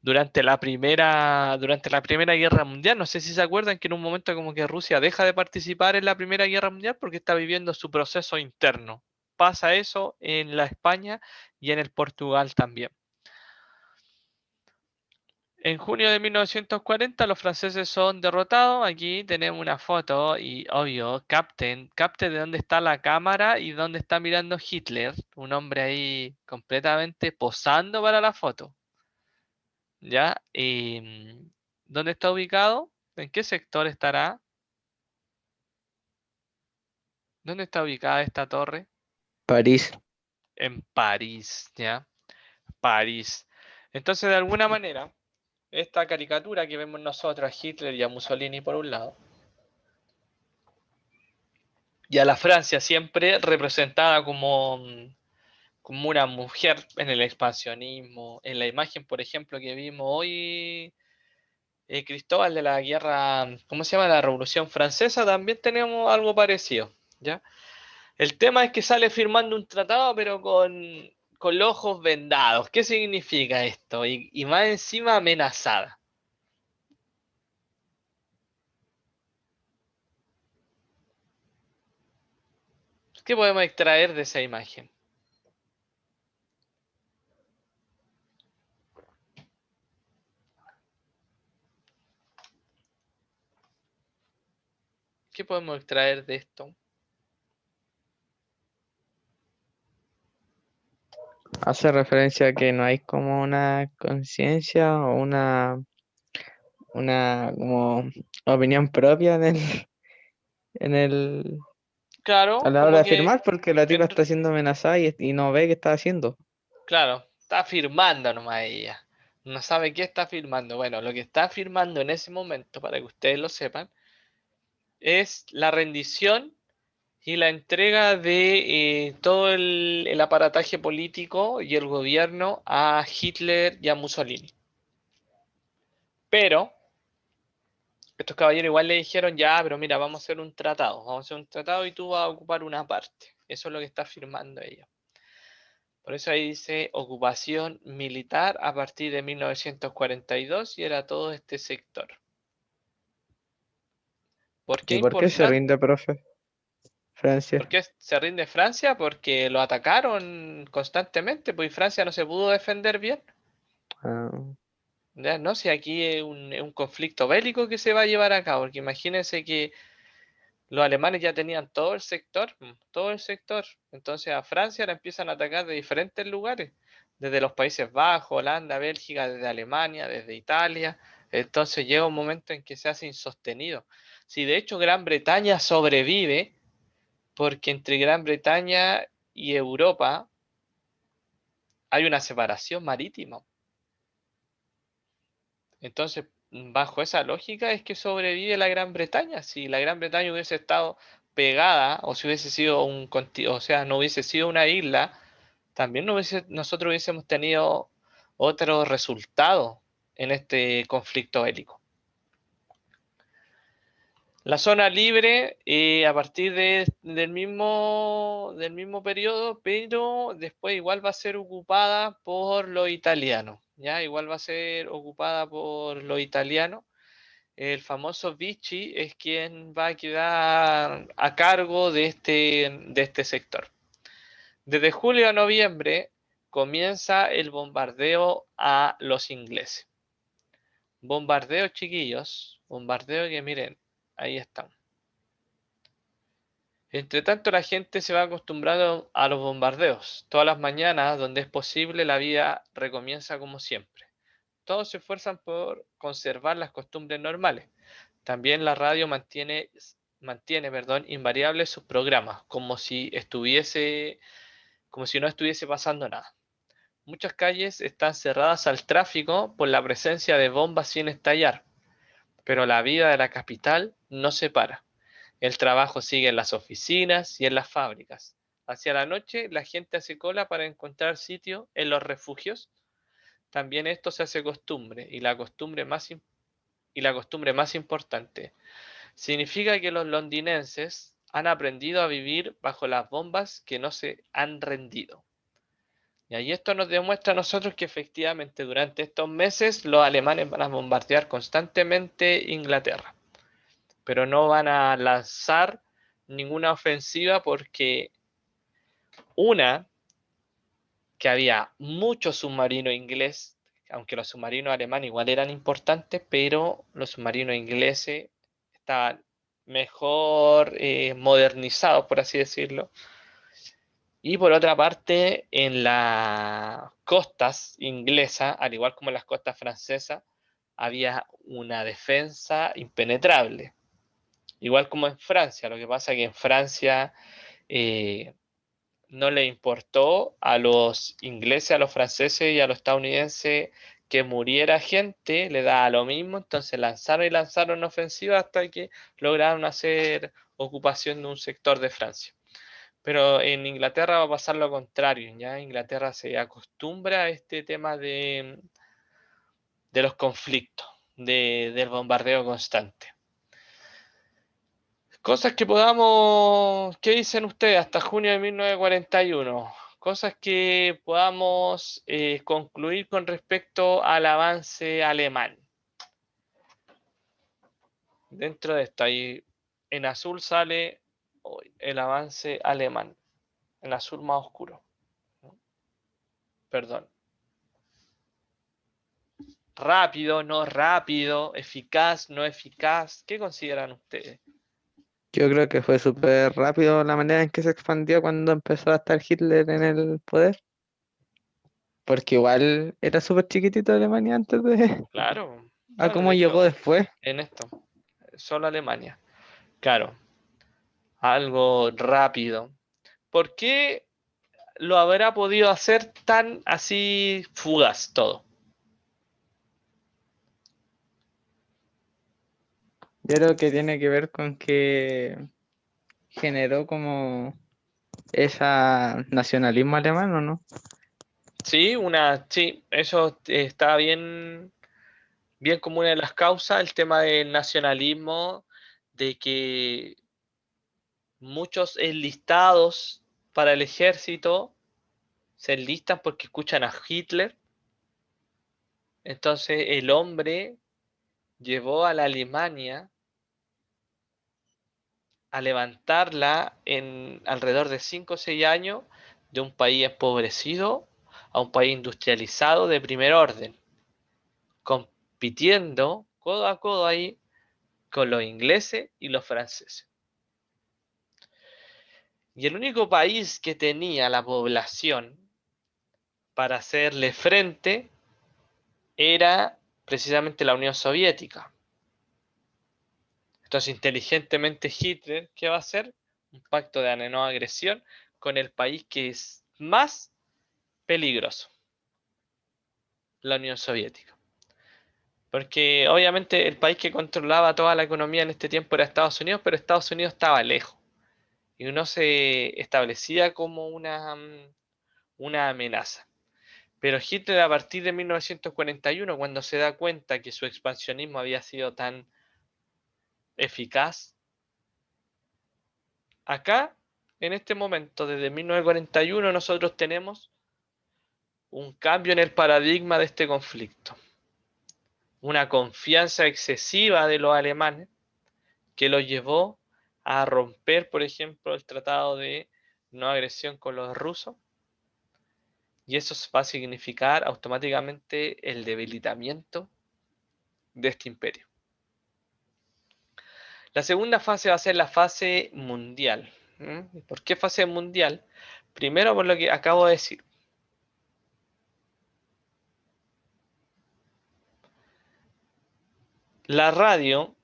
durante la Primera Guerra Mundial. No sé si se acuerdan que en un momento como que Rusia deja de participar en la Primera Guerra Mundial porque está viviendo su proceso interno. Pasa eso en la España y en el Portugal también. En junio de 1940 los franceses son derrotados. Aquí tenemos una foto y obvio, capten de dónde está la cámara y dónde está mirando Hitler. Un hombre ahí completamente posando para la foto. ¿Ya? ¿Dónde está ubicado? ¿En qué sector estará? ¿Dónde está ubicada esta torre? París. En París, ¿ya? París. Entonces, de alguna manera, esta caricatura que vemos nosotros a Hitler y a Mussolini por un lado, y a la Francia siempre representada como una mujer en el expansionismo, en la imagen, por ejemplo, que vimos hoy, Cristóbal de la guerra, ¿cómo se llama? La Revolución Francesa, también tenemos algo parecido, ¿ya? El tema es que sale firmando un tratado, pero con los ojos vendados. ¿Qué significa esto? Y más encima amenazada. ¿Qué podemos extraer de esa imagen? ¿Qué podemos extraer de esto? Hace referencia a que no hay como una conciencia o una como opinión propia en el, a Claro, la hora como de que, firmar, porque la tipa en está siendo amenazada y no ve qué está haciendo. claro, está firmando nomás ella. No sabe qué está firmando. Bueno, lo que está firmando en ese momento, para que ustedes lo sepan, es la rendición y la entrega de todo el aparataje político y el gobierno a Hitler y a Mussolini. Pero estos caballeros igual le dijeron, ya, pero mira, vamos a hacer un tratado y tú vas a ocupar una parte. Eso es lo que está firmando ella. Por eso ahí dice ocupación militar a partir de 1942 y era todo este sector. ¿Por qué ¿Y por qué se importante? rinde, profe? ¿Por Francia. qué se rinde Francia? Porque lo atacaron constantemente, pues Francia no se pudo defender bien. Ah, Ya, no, si aquí es un conflicto bélico que se va a llevar a cabo, porque imagínense que los alemanes ya tenían todo el sector, todo el sector. Entonces a Francia la empiezan a atacar de diferentes lugares, desde los Países Bajos, Holanda, Bélgica, desde Alemania, desde Italia. Entonces llega un momento en que se hace insostenido. Si de hecho Gran Bretaña sobrevive, porque entre Gran Bretaña y Europa hay una separación marítima. Entonces, bajo esa lógica es que sobrevive la Gran Bretaña. Si la Gran Bretaña hubiese estado pegada, o si hubiese sido o sea, no hubiese sido una isla, también nosotros hubiésemos tenido otro resultado en este conflicto bélico. La zona libre a partir del mismo periodo, pero después igual va a ser ocupada por los italianos, ¿ya? Igual va a ser ocupada por los italianos. El famoso Vichy es quien va a quedar a cargo de este sector. Desde julio a noviembre comienza el bombardeo a los ingleses. Bombardeo, chiquillos, bombardeo que miren, ahí están. Entre tanto, la gente se va acostumbrando a los bombardeos. Todas las mañanas, donde es posible, la vida recomienza como siempre. Todos se esfuerzan por conservar las costumbres normales. También la radio mantiene, perdón, invariables sus programas, como si no estuviese pasando nada. Muchas calles están cerradas al tráfico por la presencia de bombas sin estallar, pero la vida de la capital no se para. El trabajo sigue en las oficinas y en las fábricas. Hacia la noche, la gente hace cola para encontrar sitio en los refugios. También esto se hace costumbre, y la costumbre más importante. Significa que los londinenses han aprendido a vivir bajo las bombas que no se han rendido. Y ahí esto nos demuestra a nosotros que efectivamente durante estos meses los alemanes van a bombardear constantemente Inglaterra, pero no van a lanzar ninguna ofensiva porque una, que había mucho submarino inglés, aunque los submarinos alemanes igual eran importantes, pero los submarinos ingleses estaban mejor modernizados, por así decirlo. Y por otra parte, en las costas inglesas, al igual como en las costas francesas, había una defensa impenetrable. Igual como en Francia, lo que pasa es que en Francia eh, no le importó a los ingleses, a los franceses y a los estadounidenses que muriera gente, le daba lo mismo, entonces lanzaron y lanzaron ofensivas hasta que lograron hacer ocupación de un sector de Francia. Pero en Inglaterra va a pasar lo contrario, ¿ya? Inglaterra se acostumbra a este tema de los conflictos, del bombardeo constante. Cosas que podamos, ¿qué dicen ustedes? Hasta junio de 1941. Cosas que podamos concluir con respecto al avance alemán. Dentro de esto, ahí en azul sale el avance alemán, en azul más oscuro. Perdón. Rápido, no rápido, eficaz, no eficaz. ¿Qué consideran ustedes? yo creo que fue súper rápido la manera en que se expandió cuando empezó a estar Hitler en el poder. Porque igual era súper chiquitito Alemania antes de Claro, a bueno, cómo de llegó hecho, después. en esto, solo Alemania. Claro, algo rápido. ¿Por qué lo habrá podido hacer tan así fugaz todo? Yo creo que tiene que ver con que generó como ese nacionalismo alemán, ¿o no? Sí, sí, eso está bien, bien como una de las causas, el tema del nacionalismo, de que muchos enlistados para el ejército se enlistan porque escuchan a Hitler. Entonces el hombre llevó a la Alemania a levantarla en alrededor de 5 o 6 años de un país empobrecido a un país industrializado de primer orden, compitiendo codo a codo ahí con los ingleses y los franceses. Y el único país que tenía la población para hacerle frente era precisamente la Unión Soviética. Entonces, inteligentemente Hitler, ¿qué va a hacer? Un pacto de no agresión con el país que es más peligroso, la Unión Soviética. Porque obviamente el país que controlaba toda la economía en este tiempo era Estados Unidos, pero Estados Unidos estaba lejos y no se establecía como una amenaza. Pero Hitler a partir de 1941, cuando se da cuenta que su expansionismo había sido tan eficaz, acá, en este momento, desde 1941, nosotros tenemos un cambio en el paradigma de este conflicto. Una confianza excesiva de los alemanes que los llevó a romper, por ejemplo, el tratado de no agresión con los rusos. Y eso va a significar automáticamente el debilitamiento de este imperio. La segunda fase va a ser la fase mundial. ¿Por qué fase mundial? Primero por lo que acabo de decir. La radio,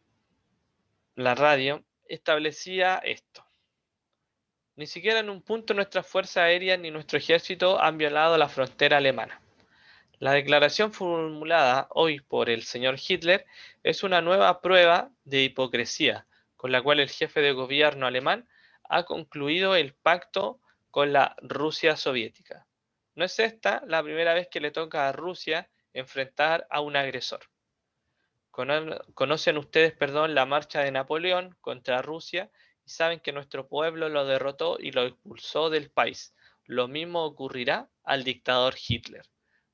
la radio establecía esto. Ni siquiera en un punto nuestras fuerzas aéreas ni nuestro ejército han violado la frontera alemana. La declaración formulada hoy por el señor Hitler es una nueva prueba de hipocresía, con la cual el jefe de gobierno alemán ha concluido el pacto con la Rusia soviética. No es esta la primera vez que le toca a Rusia enfrentar a un agresor. Conocen ustedes, perdón, la marcha de Napoleón contra Rusia y saben que nuestro pueblo lo derrotó y lo expulsó del país. Lo mismo ocurrirá al dictador Hitler.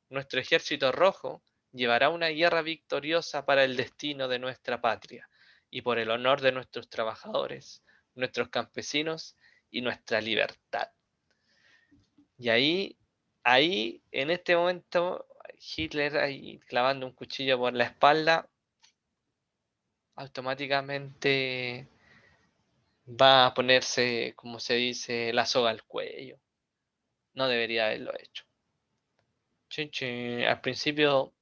Nuestro ejército rojo llevará una guerra victoriosa para el destino de nuestra patria y por el honor de nuestros trabajadores, nuestros campesinos y nuestra libertad. Y ahí, en este momento, Hitler ahí clavando un cuchillo por la espalda, automáticamente va a ponerse, como se dice, la soga al cuello. No debería haberlo hecho. Chin, chin. Al principio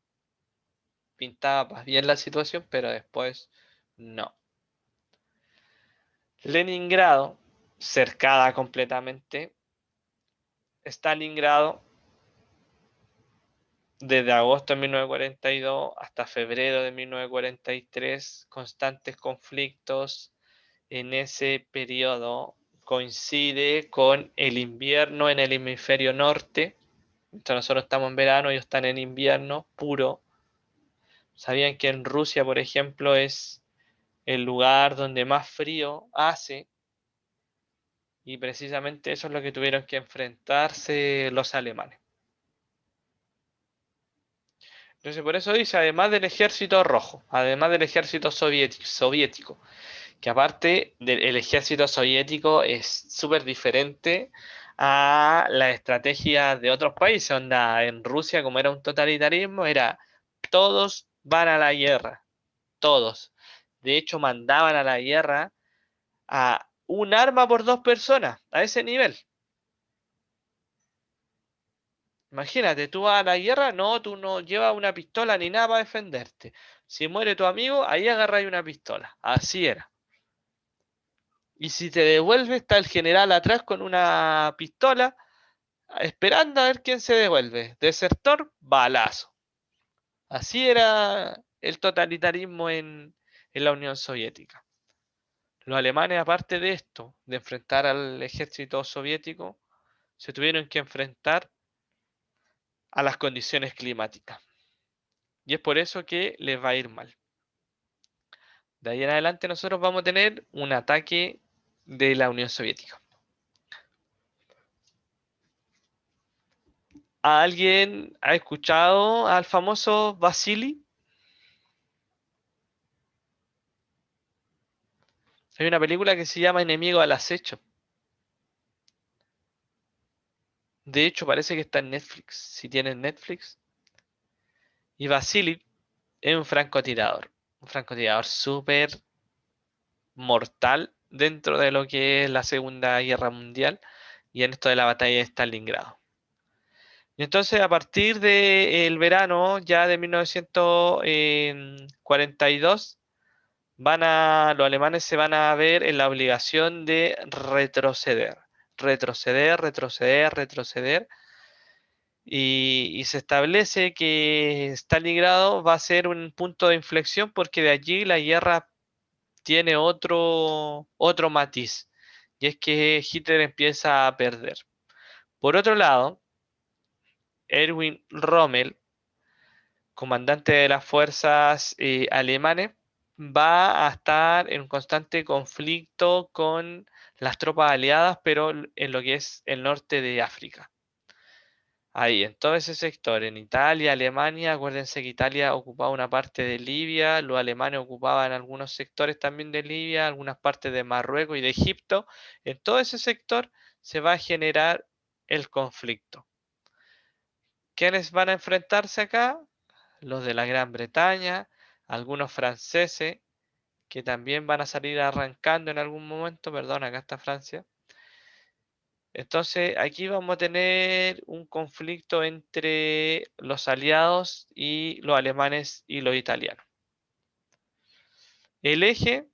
pintaba bien la situación, pero después no. Leningrado, cercada completamente. Stalingrado, desde agosto de 1942 hasta febrero de 1943, constantes conflictos. En ese periodo coincide con el invierno en el hemisferio norte. Entonces nosotros estamos en verano, ellos están en invierno puro. ¿Sabían que en Rusia, por ejemplo, es el lugar donde más frío hace? Y precisamente eso es lo que tuvieron que enfrentarse los alemanes. Entonces por eso dice, además del ejército rojo, además del ejército soviético, que aparte del ejército soviético es súper diferente a la estrategia de otros países. Onda, en Rusia, como era un totalitarismo, era todos van a la guerra, todos. De hecho, mandaban a la guerra a un arma por dos personas, a ese nivel. Imagínate, tú vas a la guerra, no, tú no llevas una pistola ni nada para defenderte. Si muere tu amigo, ahí agarras una pistola. Así era. Y si te devuelve, está el general atrás con una pistola, esperando a ver quién se devuelve. Desertor, balazo. Así era el totalitarismo en la Unión Soviética. Los alemanes, aparte de esto, de enfrentar al ejército soviético, se tuvieron que enfrentar a las condiciones climáticas. Y es por eso que les va a ir mal. De ahí en adelante nosotros vamos a tener un ataque de la Unión Soviética. ¿Alguien ha escuchado al famoso Vasily? Hay una película que se llama Enemigo al acecho. De hecho, parece que está en Netflix. Si tienes Netflix. Y Vasily es un francotirador súper mortal dentro de lo que es la Segunda Guerra Mundial y en esto de la batalla de Stalingrado. Y entonces, a partir del verano ya de 1942, los alemanes se van a ver en la obligación de retroceder, retroceder, retroceder, retroceder. Y se establece que Stalingrado va a ser un punto de inflexión porque de allí la guerra tiene otro matiz, y es que Hitler empieza a perder. Por otro lado, Erwin Rommel, comandante de las fuerzas alemanes, va a estar en un constante conflicto con las tropas aliadas, pero en lo que es el norte de África. Ahí, en todo ese sector, en Italia, Alemania, acuérdense que Italia ocupaba una parte de Libia, los alemanes ocupaban algunos sectores también de Libia, algunas partes de Marruecos y de Egipto. En todo ese sector se va a generar el conflicto. ¿Quiénes van a enfrentarse acá? Los de la Gran Bretaña, algunos franceses que también van a salir arrancando en algún momento, perdón, acá está Francia. Entonces aquí vamos a tener un conflicto entre los aliados y los alemanes y los italianos. El eje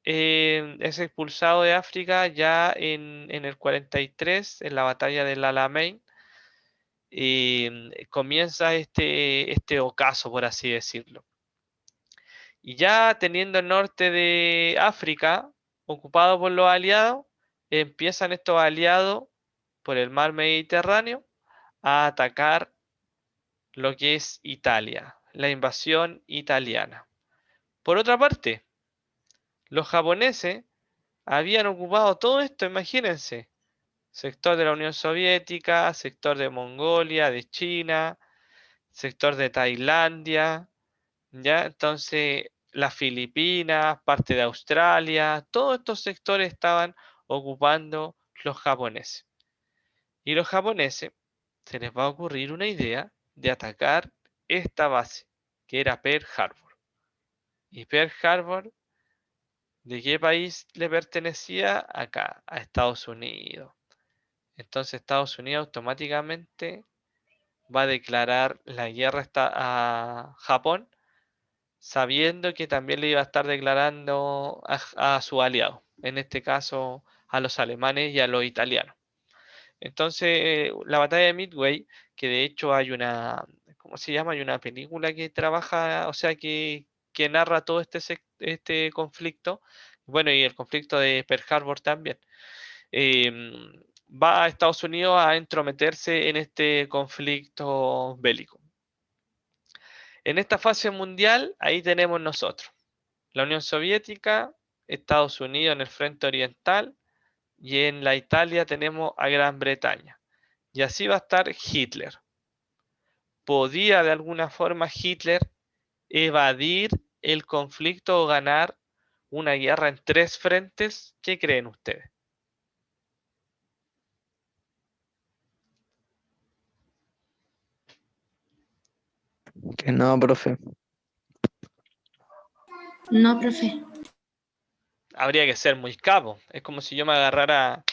es expulsado de África ya en el 43, en la batalla del Alamein, y comienza este ocaso, por así decirlo. Y ya teniendo el norte de África ocupado por los aliados, empiezan estos aliados por el mar Mediterráneo a atacar lo que es Italia, la invasión italiana. Por otra parte, los japoneses habían ocupado todo esto, imagínense, sector de la Unión Soviética, sector de Mongolia, de China, sector de Tailandia, ¿ya? Entonces, las Filipinas, parte de Australia, todos estos sectores estaban ocupando los japoneses. Y los japoneses se les va a ocurrir una idea de atacar esta base, que era Pearl Harbor. ¿Y Pearl Harbor de qué país le pertenecía? Acá, a Estados Unidos. Entonces Estados Unidos automáticamente va a declarar la guerra a Japón, sabiendo que también le iba a estar declarando a su aliado, en este caso a los alemanes y a los italianos. Entonces, la batalla de Midway, que de hecho hay una, ¿cómo se llama? Hay una película que trabaja, o sea, que narra todo este conflicto, bueno, y el conflicto de Pearl Harbor también. Va a Estados Unidos a entrometerse en este conflicto bélico. En esta fase mundial, ahí tenemos nosotros, la Unión Soviética, Estados Unidos en el frente oriental, y en la Italia tenemos a Gran Bretaña. Y así va a estar Hitler. ¿Podía de alguna forma Hitler evadir el conflicto o ganar una guerra en 3 frentes? ¿Qué creen ustedes? Que no, profe. No, profe. Habría que ser muy capo. Es como si yo me agarrara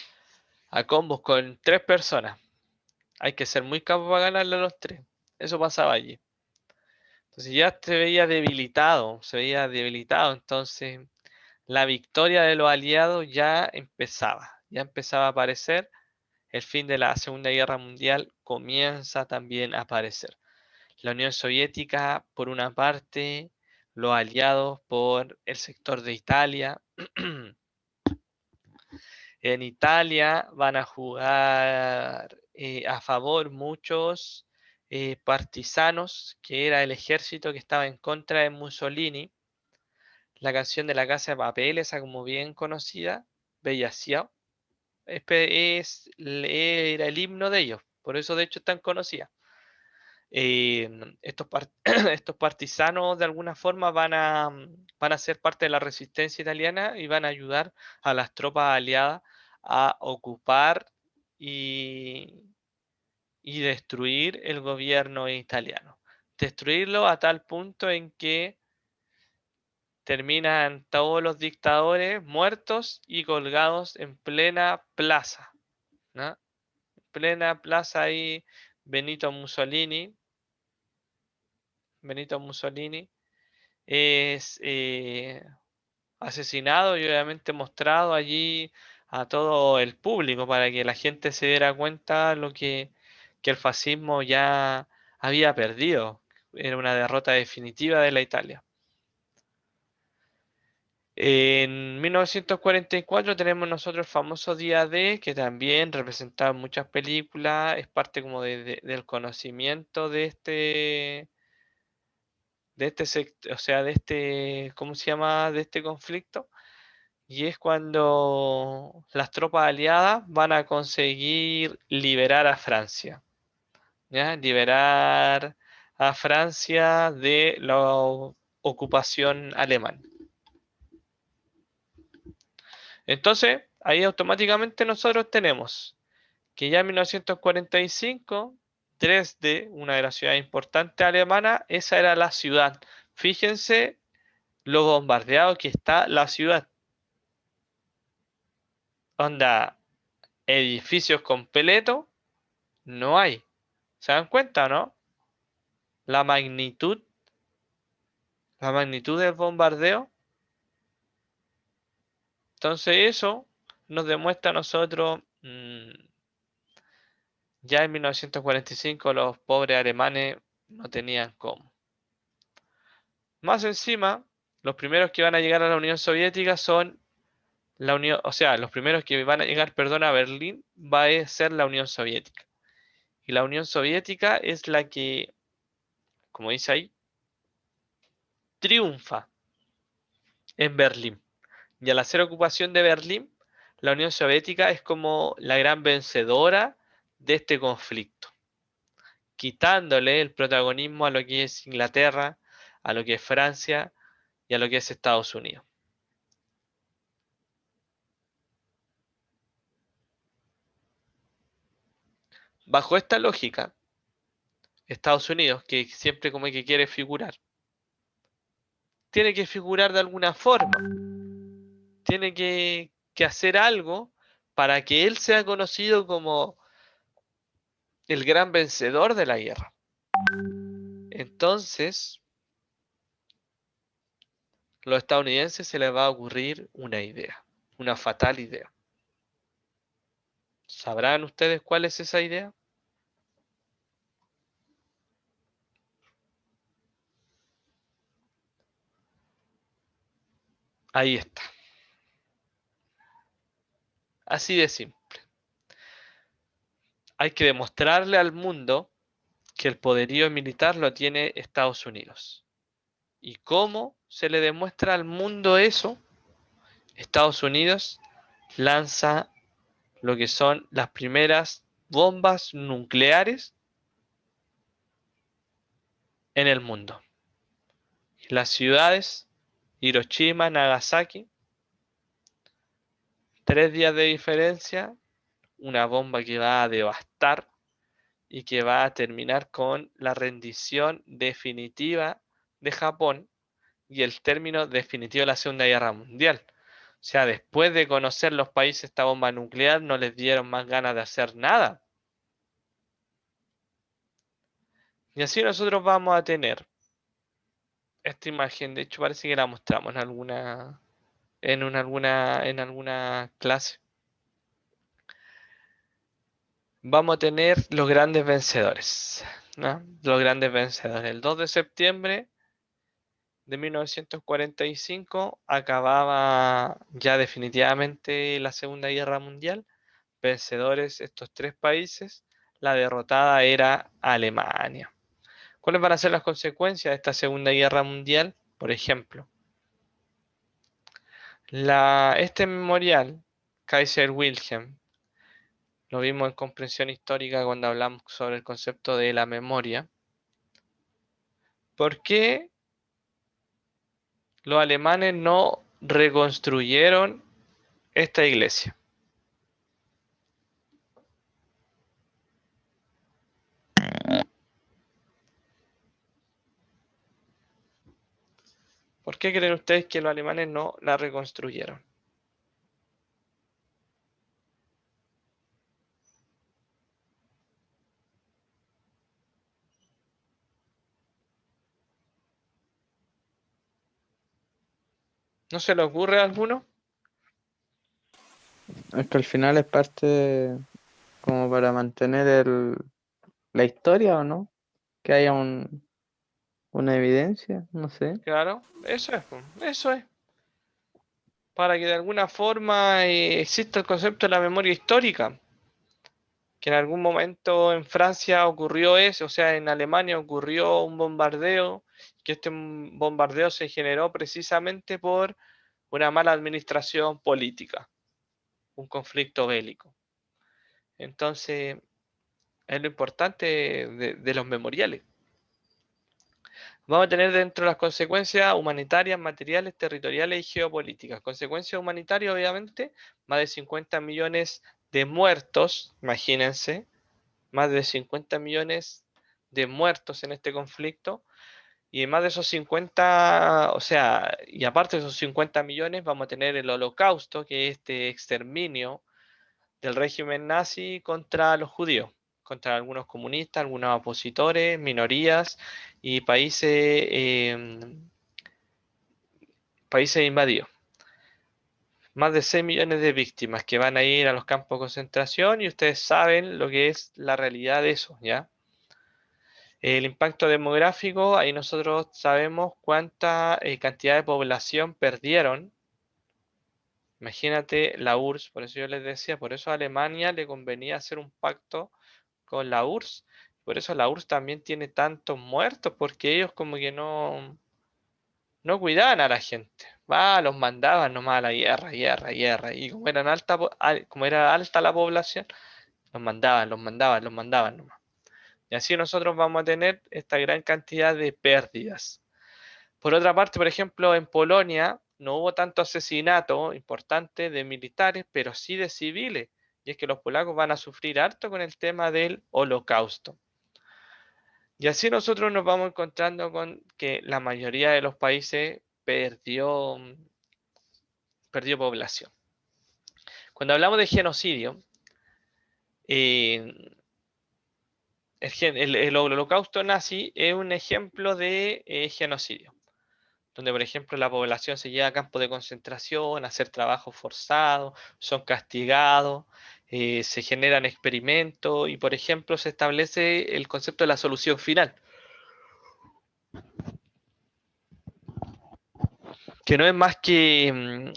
a combos con 3 personas. Hay que ser muy capo para ganarle a los tres. Eso pasaba allí. Entonces ya se veía debilitado, entonces la victoria de los aliados ya empezaba a aparecer. El fin de la Segunda Guerra Mundial comienza también a aparecer. La Unión Soviética por una parte, los aliados por el sector de Italia. En Italia van a jugar a favor muchos partisanos, que era el ejército que estaba en contra de Mussolini. La canción de la Casa de Papel, esa como bien conocida, Bella Ciao, era el himno de ellos, por eso de hecho es tan conocida. Estos, estos partisanos de alguna forma van a ser parte de la resistencia italiana y van a ayudar a las tropas aliadas a ocupar y, y destruir el gobierno italiano. Destruirlo a tal punto en que terminan todos los dictadores muertos y colgados en plena plaza, ¿no? En plena plaza ahí Benito Mussolini. Benito Mussolini es asesinado y obviamente mostrado allí a todo el público para que la gente se diera cuenta que el fascismo ya había perdido. Era una derrota definitiva de la Italia. En 1944 tenemos nosotros el famoso Día D, que también representaba muchas películas, es parte como del conocimiento o sea, ¿cómo se llama? De este conflicto. Y es cuando las tropas aliadas van a conseguir liberar a Francia, ¿ya? Liberar a Francia de la ocupación alemana. Entonces, ahí automáticamente nosotros tenemos que ya en 1945, Dresde, una de las ciudades importantes alemanas, esa era la ciudad. Fíjense lo bombardeado que está la ciudad. Onda, edificios completos, no hay. ¿Se dan cuenta, no? La magnitud, la magnitud del bombardeo. Entonces eso nos demuestra a nosotros, ya en 1945 los pobres alemanes no tenían cómo. Más encima, los primeros que van a llegar a la Unión Soviética son la Unión, o sea, los primeros que van a llegar, perdón, a Berlín va a ser la Unión Soviética. Y la Unión Soviética es la que, como dice ahí, triunfa en Berlín. Y al hacer ocupación de Berlín, la Unión Soviética es como la gran vencedora de este conflicto, quitándole el protagonismo a lo que es Inglaterra, a lo que es Francia y a lo que es Estados Unidos. Bajo esta lógica, Estados Unidos, que siempre como que quiere figurar, tiene que figurar de alguna forma, tiene que hacer algo para que él sea conocido como el gran vencedor de la guerra. Entonces, los estadounidenses se les va a ocurrir una idea, una fatal idea. ¿Sabrán ustedes cuál es esa idea? Ahí está. Así de simple. Hay que demostrarle al mundo que el poderío militar lo tiene Estados Unidos. ¿Y cómo se le demuestra al mundo eso? Estados Unidos lanza lo que son las primeras bombas nucleares en el mundo. Las ciudades Hiroshima, Nagasaki, 3 días de diferencia, una bomba que va a devastar y que va a terminar con la rendición definitiva de Japón y el término definitivo de la Segunda Guerra Mundial. O sea, después de conocer los países esta bomba nuclear, no les dieron más ganas de hacer nada. Y así nosotros vamos a tener esta imagen. De hecho, parece que la mostramos en alguna clase. Vamos a tener los grandes vencedores, ¿no? Los grandes vencedores. El 2 de septiembre de 1945 acababa ya definitivamente la Segunda Guerra Mundial. Vencedores estos tres países. La derrotada era Alemania. ¿Cuáles van a ser las consecuencias de esta Segunda Guerra Mundial? Por ejemplo, este memorial, Kaiser Wilhelm, lo vimos en comprensión histórica cuando hablamos sobre el concepto de la memoria. ¿Por qué los alemanes no reconstruyeron esta iglesia? ¿Por qué creen ustedes que los alemanes no la reconstruyeron? ¿No se les ocurre a alguno? Es que al final es parte como para mantener la historia, ¿o no? Que haya una evidencia, no sé. Claro, eso es, pues, eso es. Para que de alguna forma exista el concepto de la memoria histórica, que en algún momento en Francia ocurrió eso, o sea, en Alemania ocurrió un bombardeo, que este bombardeo se generó precisamente por una mala administración política, un conflicto bélico. Entonces, es lo importante de los memoriales. Vamos a tener dentro las consecuencias humanitarias, materiales, territoriales y geopolíticas. Consecuencias humanitarias, obviamente, más de 50 millones de muertos, imagínense, más de 50 millones de muertos en este conflicto. Y más de esos 50, o sea, y aparte de esos 50 millones, vamos a tener el holocausto, que es este exterminio del régimen nazi contra los judíos, contra algunos comunistas, algunos opositores, minorías y países invadidos. Más de 6 millones de víctimas que van a ir a los campos de concentración y ustedes saben lo que es la realidad de eso, ¿ya? El impacto demográfico, ahí nosotros sabemos cuánta cantidad de población perdieron. Imagínate la URSS, por eso yo les decía, por eso a Alemania le convenía hacer un pacto con la URSS. Por eso la URSS también tiene tantos muertos, porque ellos como que no cuidaban a la gente. Los mandaban nomás a la guerra, guerra, guerra. Y como era alta la población, los mandaban nomás. Y así nosotros vamos a tener esta gran cantidad de pérdidas. Por otra parte, por ejemplo, en Polonia no hubo tanto asesinato importante de militares, pero sí de civiles. Y es que los polacos van a sufrir harto con el tema del holocausto. Y así nosotros nos vamos encontrando con que la mayoría de los países perdió población. Cuando hablamos de genocidio, eh, el holocausto nazi es un ejemplo de genocidio, donde por ejemplo la población se lleva a campos de concentración, a hacer trabajo forzado, son castigados, se generan experimentos y por ejemplo se establece el concepto de la solución final, que no es más que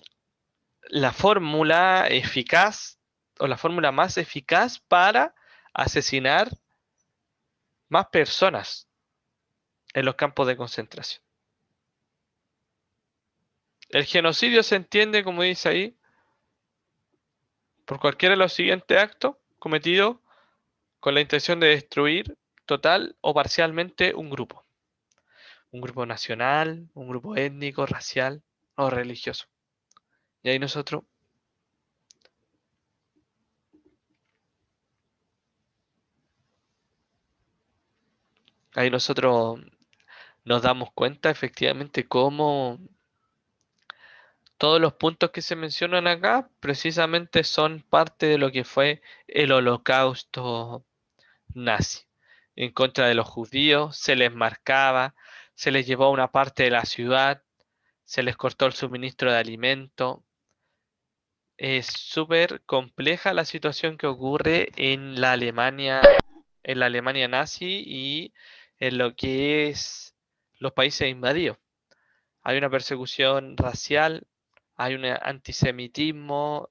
la fórmula eficaz o la fórmula más eficaz para asesinar más personas en los campos de concentración. El genocidio se entiende, como dice ahí, por cualquiera de los siguientes actos cometidos con la intención de destruir total o parcialmente un grupo nacional, un grupo étnico, racial o religioso. Y ahí nosotros nos damos cuenta efectivamente cómo todos los puntos que se mencionan acá precisamente son parte de lo que fue el holocausto nazi. en contra de los judíos, se les marcaba, se les llevó a una parte de la ciudad, se les cortó el suministro de alimento. Es súper compleja la situación que ocurre en la Alemania nazi y en lo que es los países invadidos. Hay una persecución racial, hay un antisemitismo,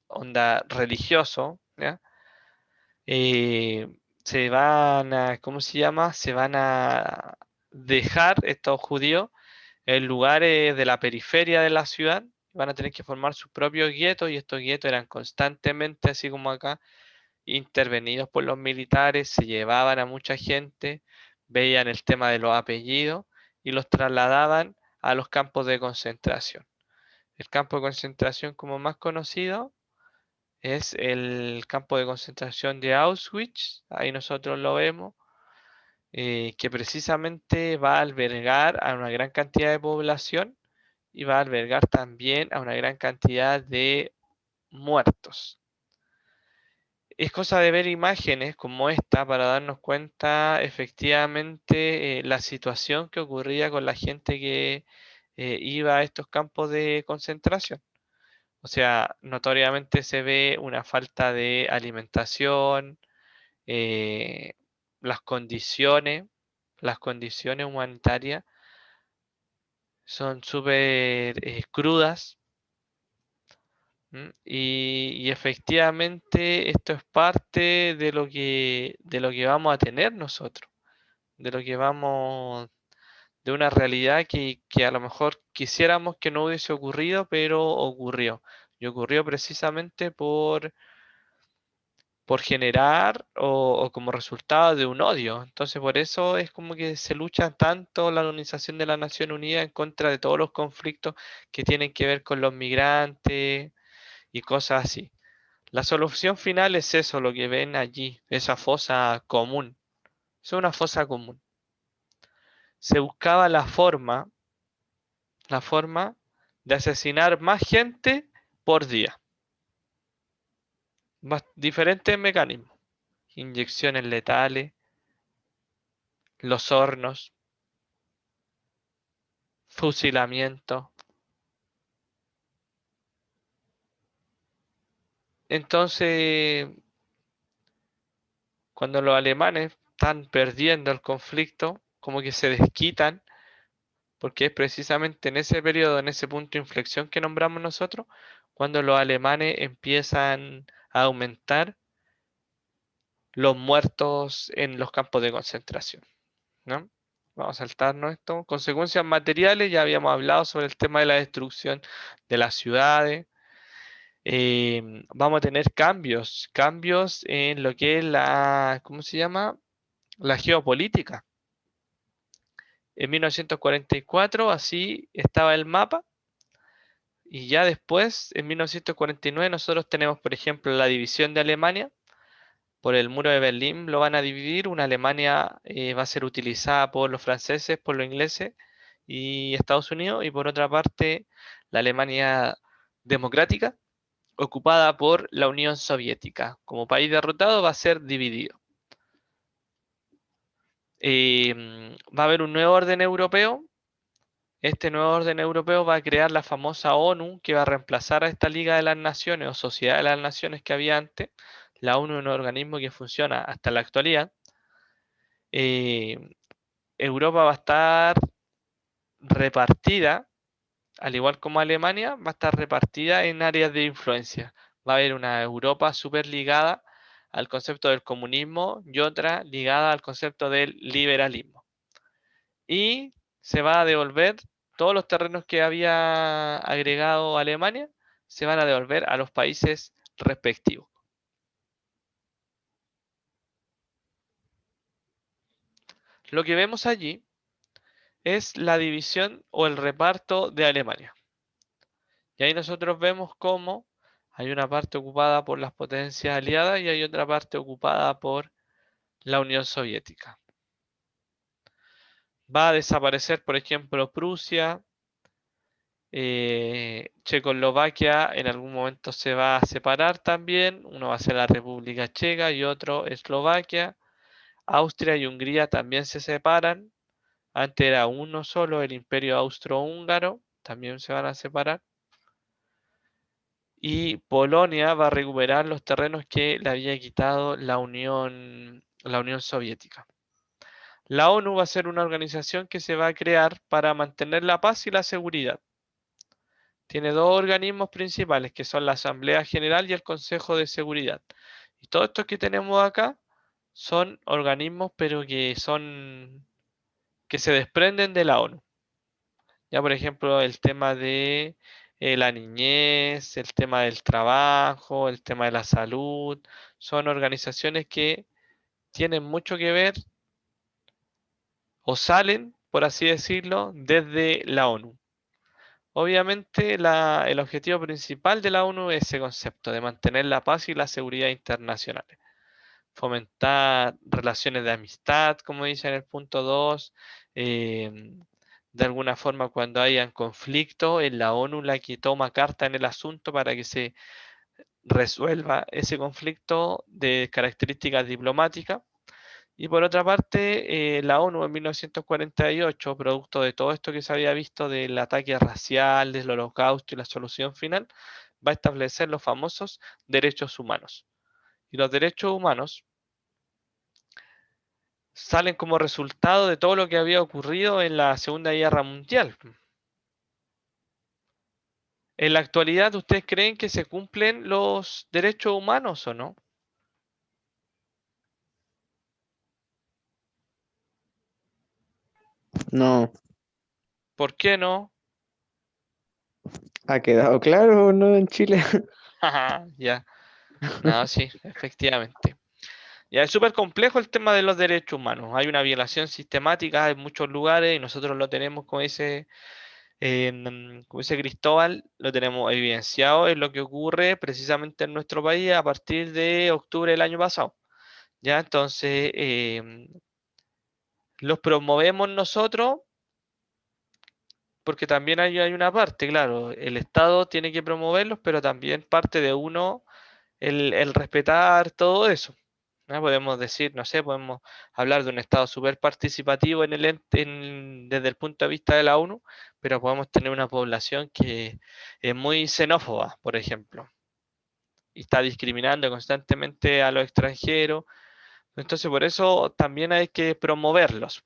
onda religioso, ¿ya? Eh, ¿cómo se llama? Se van a dejar estos judíos en lugares de la periferia de la ciudad, van a tener que formar sus propios guetos y estos guetos eran constantemente, así como acá, intervenidos por los militares, se llevaban a mucha gente, veían el tema de los apellidos y los trasladaban a los campos de concentración. El campo de concentración como más conocido es el campo de concentración de Auschwitz, ahí nosotros lo vemos, que precisamente va a albergar a una gran cantidad de población y va a albergar también a una gran cantidad de muertos. Es cosa de ver imágenes como esta para darnos cuenta efectivamente la situación que ocurría con la gente que iba a estos campos de concentración. O sea, notoriamente se ve una falta de alimentación, eh, las condiciones, las condiciones humanitarias son súper crudas. Y efectivamente esto es parte de lo que vamos a tener nosotros, de lo que vamos, de una realidad que a lo mejor quisiéramos que no hubiese ocurrido, pero ocurrió. Y ocurrió precisamente por generar o como resultado de un odio. Entonces por eso es como que se lucha tanto la Organización de la Nación Unida en contra de todos los conflictos que tienen que ver con los migrantes y cosas así. La solución final es eso, lo que ven allí, esa fosa común. Es una fosa común. Se buscaba la forma de asesinar más gente por día. Diferentes mecanismos. Inyecciones letales, los hornos, fusilamiento. Entonces, cuando los alemanes están perdiendo el conflicto, como que se desquitan porque es precisamente en ese periodo, en ese punto de inflexión que nombramos nosotros, cuando los alemanes empiezan a aumentar los muertos en los campos de concentración, ¿no? Vamos a saltarnos esto. Consecuencias materiales, ya habíamos hablado sobre el tema de la destrucción de las ciudades. Vamos a tener cambios en lo que es la, ¿cómo se llama? La geopolítica. En 1944, así estaba el mapa. Y ya después, en 1949, nosotros tenemos, por ejemplo, la división de Alemania. Por el muro de Berlín lo van a dividir. Una Alemania va a ser utilizada por los franceses, por los ingleses y Estados Unidos. Y por otra parte, la Alemania democrática, ocupada por la Unión Soviética. Como país derrotado, va a ser dividido. Va a haber un nuevo orden europeo. Este nuevo orden europeo va a crear la famosa ONU que va a reemplazar a esta Liga de las Naciones o Sociedad de las Naciones que había antes. La ONU es un organismo que funciona hasta la actualidad. Eh, Europa va a estar repartida, al igual como Alemania, va a estar repartida en áreas de influencia. Va a haber una Europa súper ligada al concepto del comunismo y otra ligada al concepto del liberalismo. Y se va a devolver todos los terrenos que había agregado Alemania, se van a devolver a los países respectivos. Lo que vemos allí es la división o el reparto de Alemania. Y ahí nosotros vemos cómo hay una parte ocupada por las potencias aliadas y hay otra parte ocupada por la Unión Soviética. Va a desaparecer, por ejemplo, Prusia, Checoslovaquia en algún momento se va a separar también, uno va a ser la República Checa y otro Eslovaquia. Austria y Hungría también se separan. Antes era uno solo, el Imperio Austrohúngaro, también se van a separar. Y Polonia va a recuperar los terrenos que le había quitado la Unión Soviética. La ONU va a ser una organización que se va a crear para mantener la paz y la seguridad. Tiene dos organismos principales, que son la Asamblea General y el Consejo de Seguridad. Y todos estos que tenemos acá son organismos, pero que se desprenden de la ONU. Ya, por ejemplo, el tema de la niñez, el tema del trabajo, el tema de la salud, son organizaciones que tienen mucho que ver o salen, por así decirlo, desde la ONU. Obviamente, el objetivo principal de la ONU es ese concepto de mantener la paz y la seguridad internacionales. Fomentar relaciones de amistad, como dice en el punto 2. De alguna forma, cuando hayan conflicto, es la ONU la que toma carta en el asunto para que se resuelva ese conflicto de características diplomáticas. Y por otra parte, la ONU en 1948, producto de todo esto que se había visto del ataque racial, del holocausto y la solución final, va a establecer los famosos derechos humanos. Y los derechos humanos salen como resultado de todo lo que había ocurrido en la Segunda Guerra Mundial. En la actualidad, ¿ustedes creen que se cumplen los derechos humanos o no? No, ¿Por qué no? ¿ha quedado claro o no en Chile? Ya, no, sí, efectivamente. Ya es súper complejo el tema de los derechos humanos. Hay una violación sistemática en muchos lugares y nosotros lo tenemos, como dice Cristóbal, lo tenemos evidenciado en lo que ocurre precisamente en nuestro país a partir de octubre del año pasado. Ya, entonces, los promovemos nosotros porque también hay una parte, claro, el Estado tiene que promoverlos, pero también parte de uno el respetar todo eso. ¿No? Podemos decir, no sé, podemos hablar de un Estado súper participativo desde el punto de vista de la ONU, pero podemos tener una población que es muy xenófoba, por ejemplo, y está discriminando constantemente a los extranjeros. Entonces, por eso también hay que promoverlos.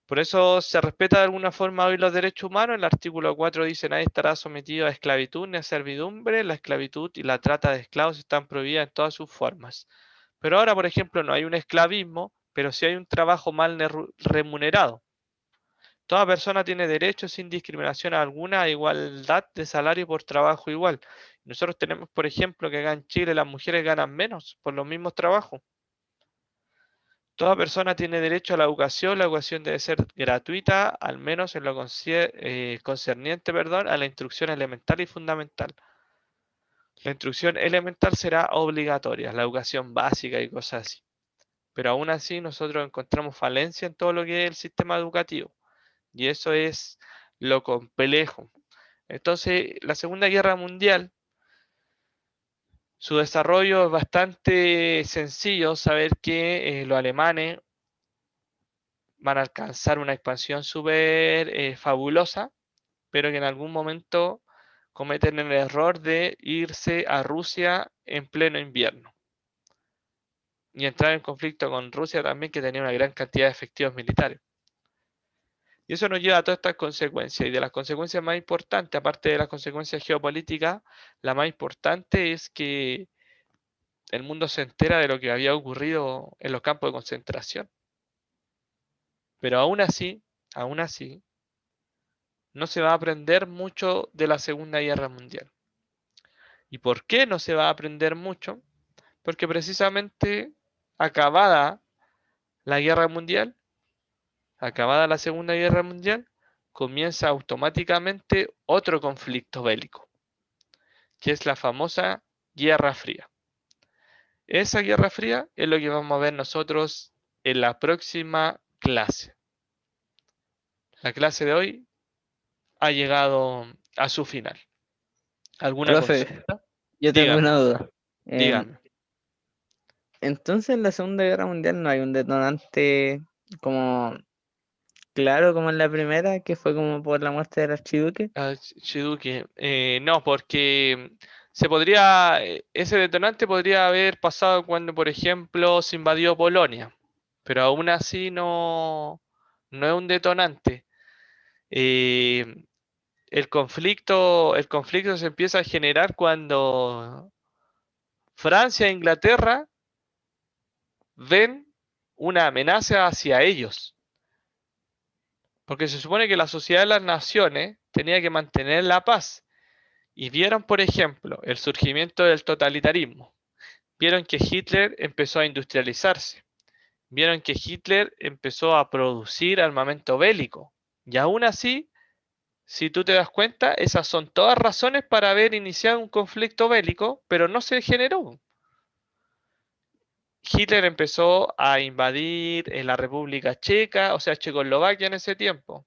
Por eso se respeta de alguna forma hoy los derechos humanos. El artículo 4 dice: nadie estará sometido a esclavitud ni a servidumbre. La esclavitud y la trata de esclavos están prohibidas en todas sus formas. Pero ahora, por ejemplo, no hay un esclavismo, pero sí hay un trabajo mal remunerado. Toda persona tiene derecho sin discriminación alguna a igualdad de salario por trabajo igual. Nosotros tenemos, por ejemplo, que acá en Chile las mujeres ganan menos por los mismos trabajos. Toda persona tiene derecho a la educación debe ser gratuita, al menos en lo concerniente, perdón, a la instrucción elemental y fundamental. La instrucción elemental será obligatoria, la educación básica y cosas así. Pero aún así nosotros encontramos falencia en todo lo que es el sistema educativo. Y eso es lo complejo. Entonces, la Segunda Guerra Mundial, su desarrollo es bastante sencillo, saber que los alemanes van a alcanzar una expansión súper fabulosa, pero que en algún momento cometen el error de irse a Rusia en pleno invierno y entrar en conflicto con Rusia también, que tenía una gran cantidad de efectivos militares. Y eso nos lleva a todas estas consecuencias. Y de las consecuencias más importantes, aparte de las consecuencias geopolíticas, la más importante es que el mundo se entera de lo que había ocurrido en los campos de concentración. Pero aún así, no se va a aprender mucho de la Segunda Guerra Mundial. ¿Y por qué no se va a aprender mucho? Porque precisamente acabada la Guerra Mundial, acabada la Segunda Guerra Mundial, comienza automáticamente otro conflicto bélico, que es la famosa Guerra Fría. Esa Guerra Fría es lo que vamos a ver nosotros en la próxima clase. La clase de hoy ha llegado a su final. ¿Alguna Profe, consulta? yo tengo Dígame, una duda. dígame. Entonces en la Segunda Guerra Mundial no hay un detonante como claro como en la primera, que fue como por la muerte del archiduque. Chiduque. No, porque ese detonante podría haber pasado cuando, por ejemplo, se invadió Polonia, pero aún así no es un detonante. Eh, el conflicto se empieza a generar cuando Francia e Inglaterra ven una amenaza hacia ellos, porque se supone que la sociedad de las naciones tenía que mantener la paz. Y vieron, por ejemplo, el surgimiento del totalitarismo. Vieron que Hitler empezó a industrializarse. Vieron que Hitler empezó a producir armamento bélico. Y aún así, si tú te das cuenta, esas son todas razones para haber iniciado un conflicto bélico, pero no se generó. Hitler empezó a invadir en la República Checa, o sea, Checoslovaquia en ese tiempo.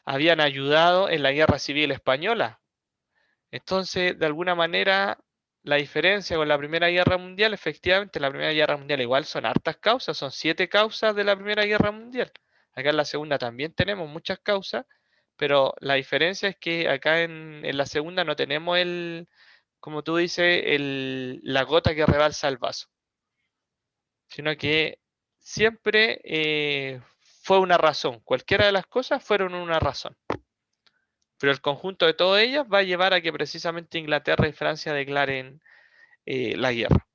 Habían ayudado en la Guerra Civil Española. Entonces, de alguna manera, la diferencia con la Primera Guerra Mundial, efectivamente, la Primera Guerra Mundial igual son hartas causas, son 7 causas de la Primera Guerra Mundial. Acá en la Segunda también tenemos muchas causas, pero la diferencia es que acá en la Segunda no tenemos como tú dices, la gota que rebalsa el vaso, sino que siempre fue una razón. Cualquiera de las cosas fueron una razón. Pero el conjunto de todas ellas va a llevar a que precisamente Inglaterra y Francia declaren la guerra.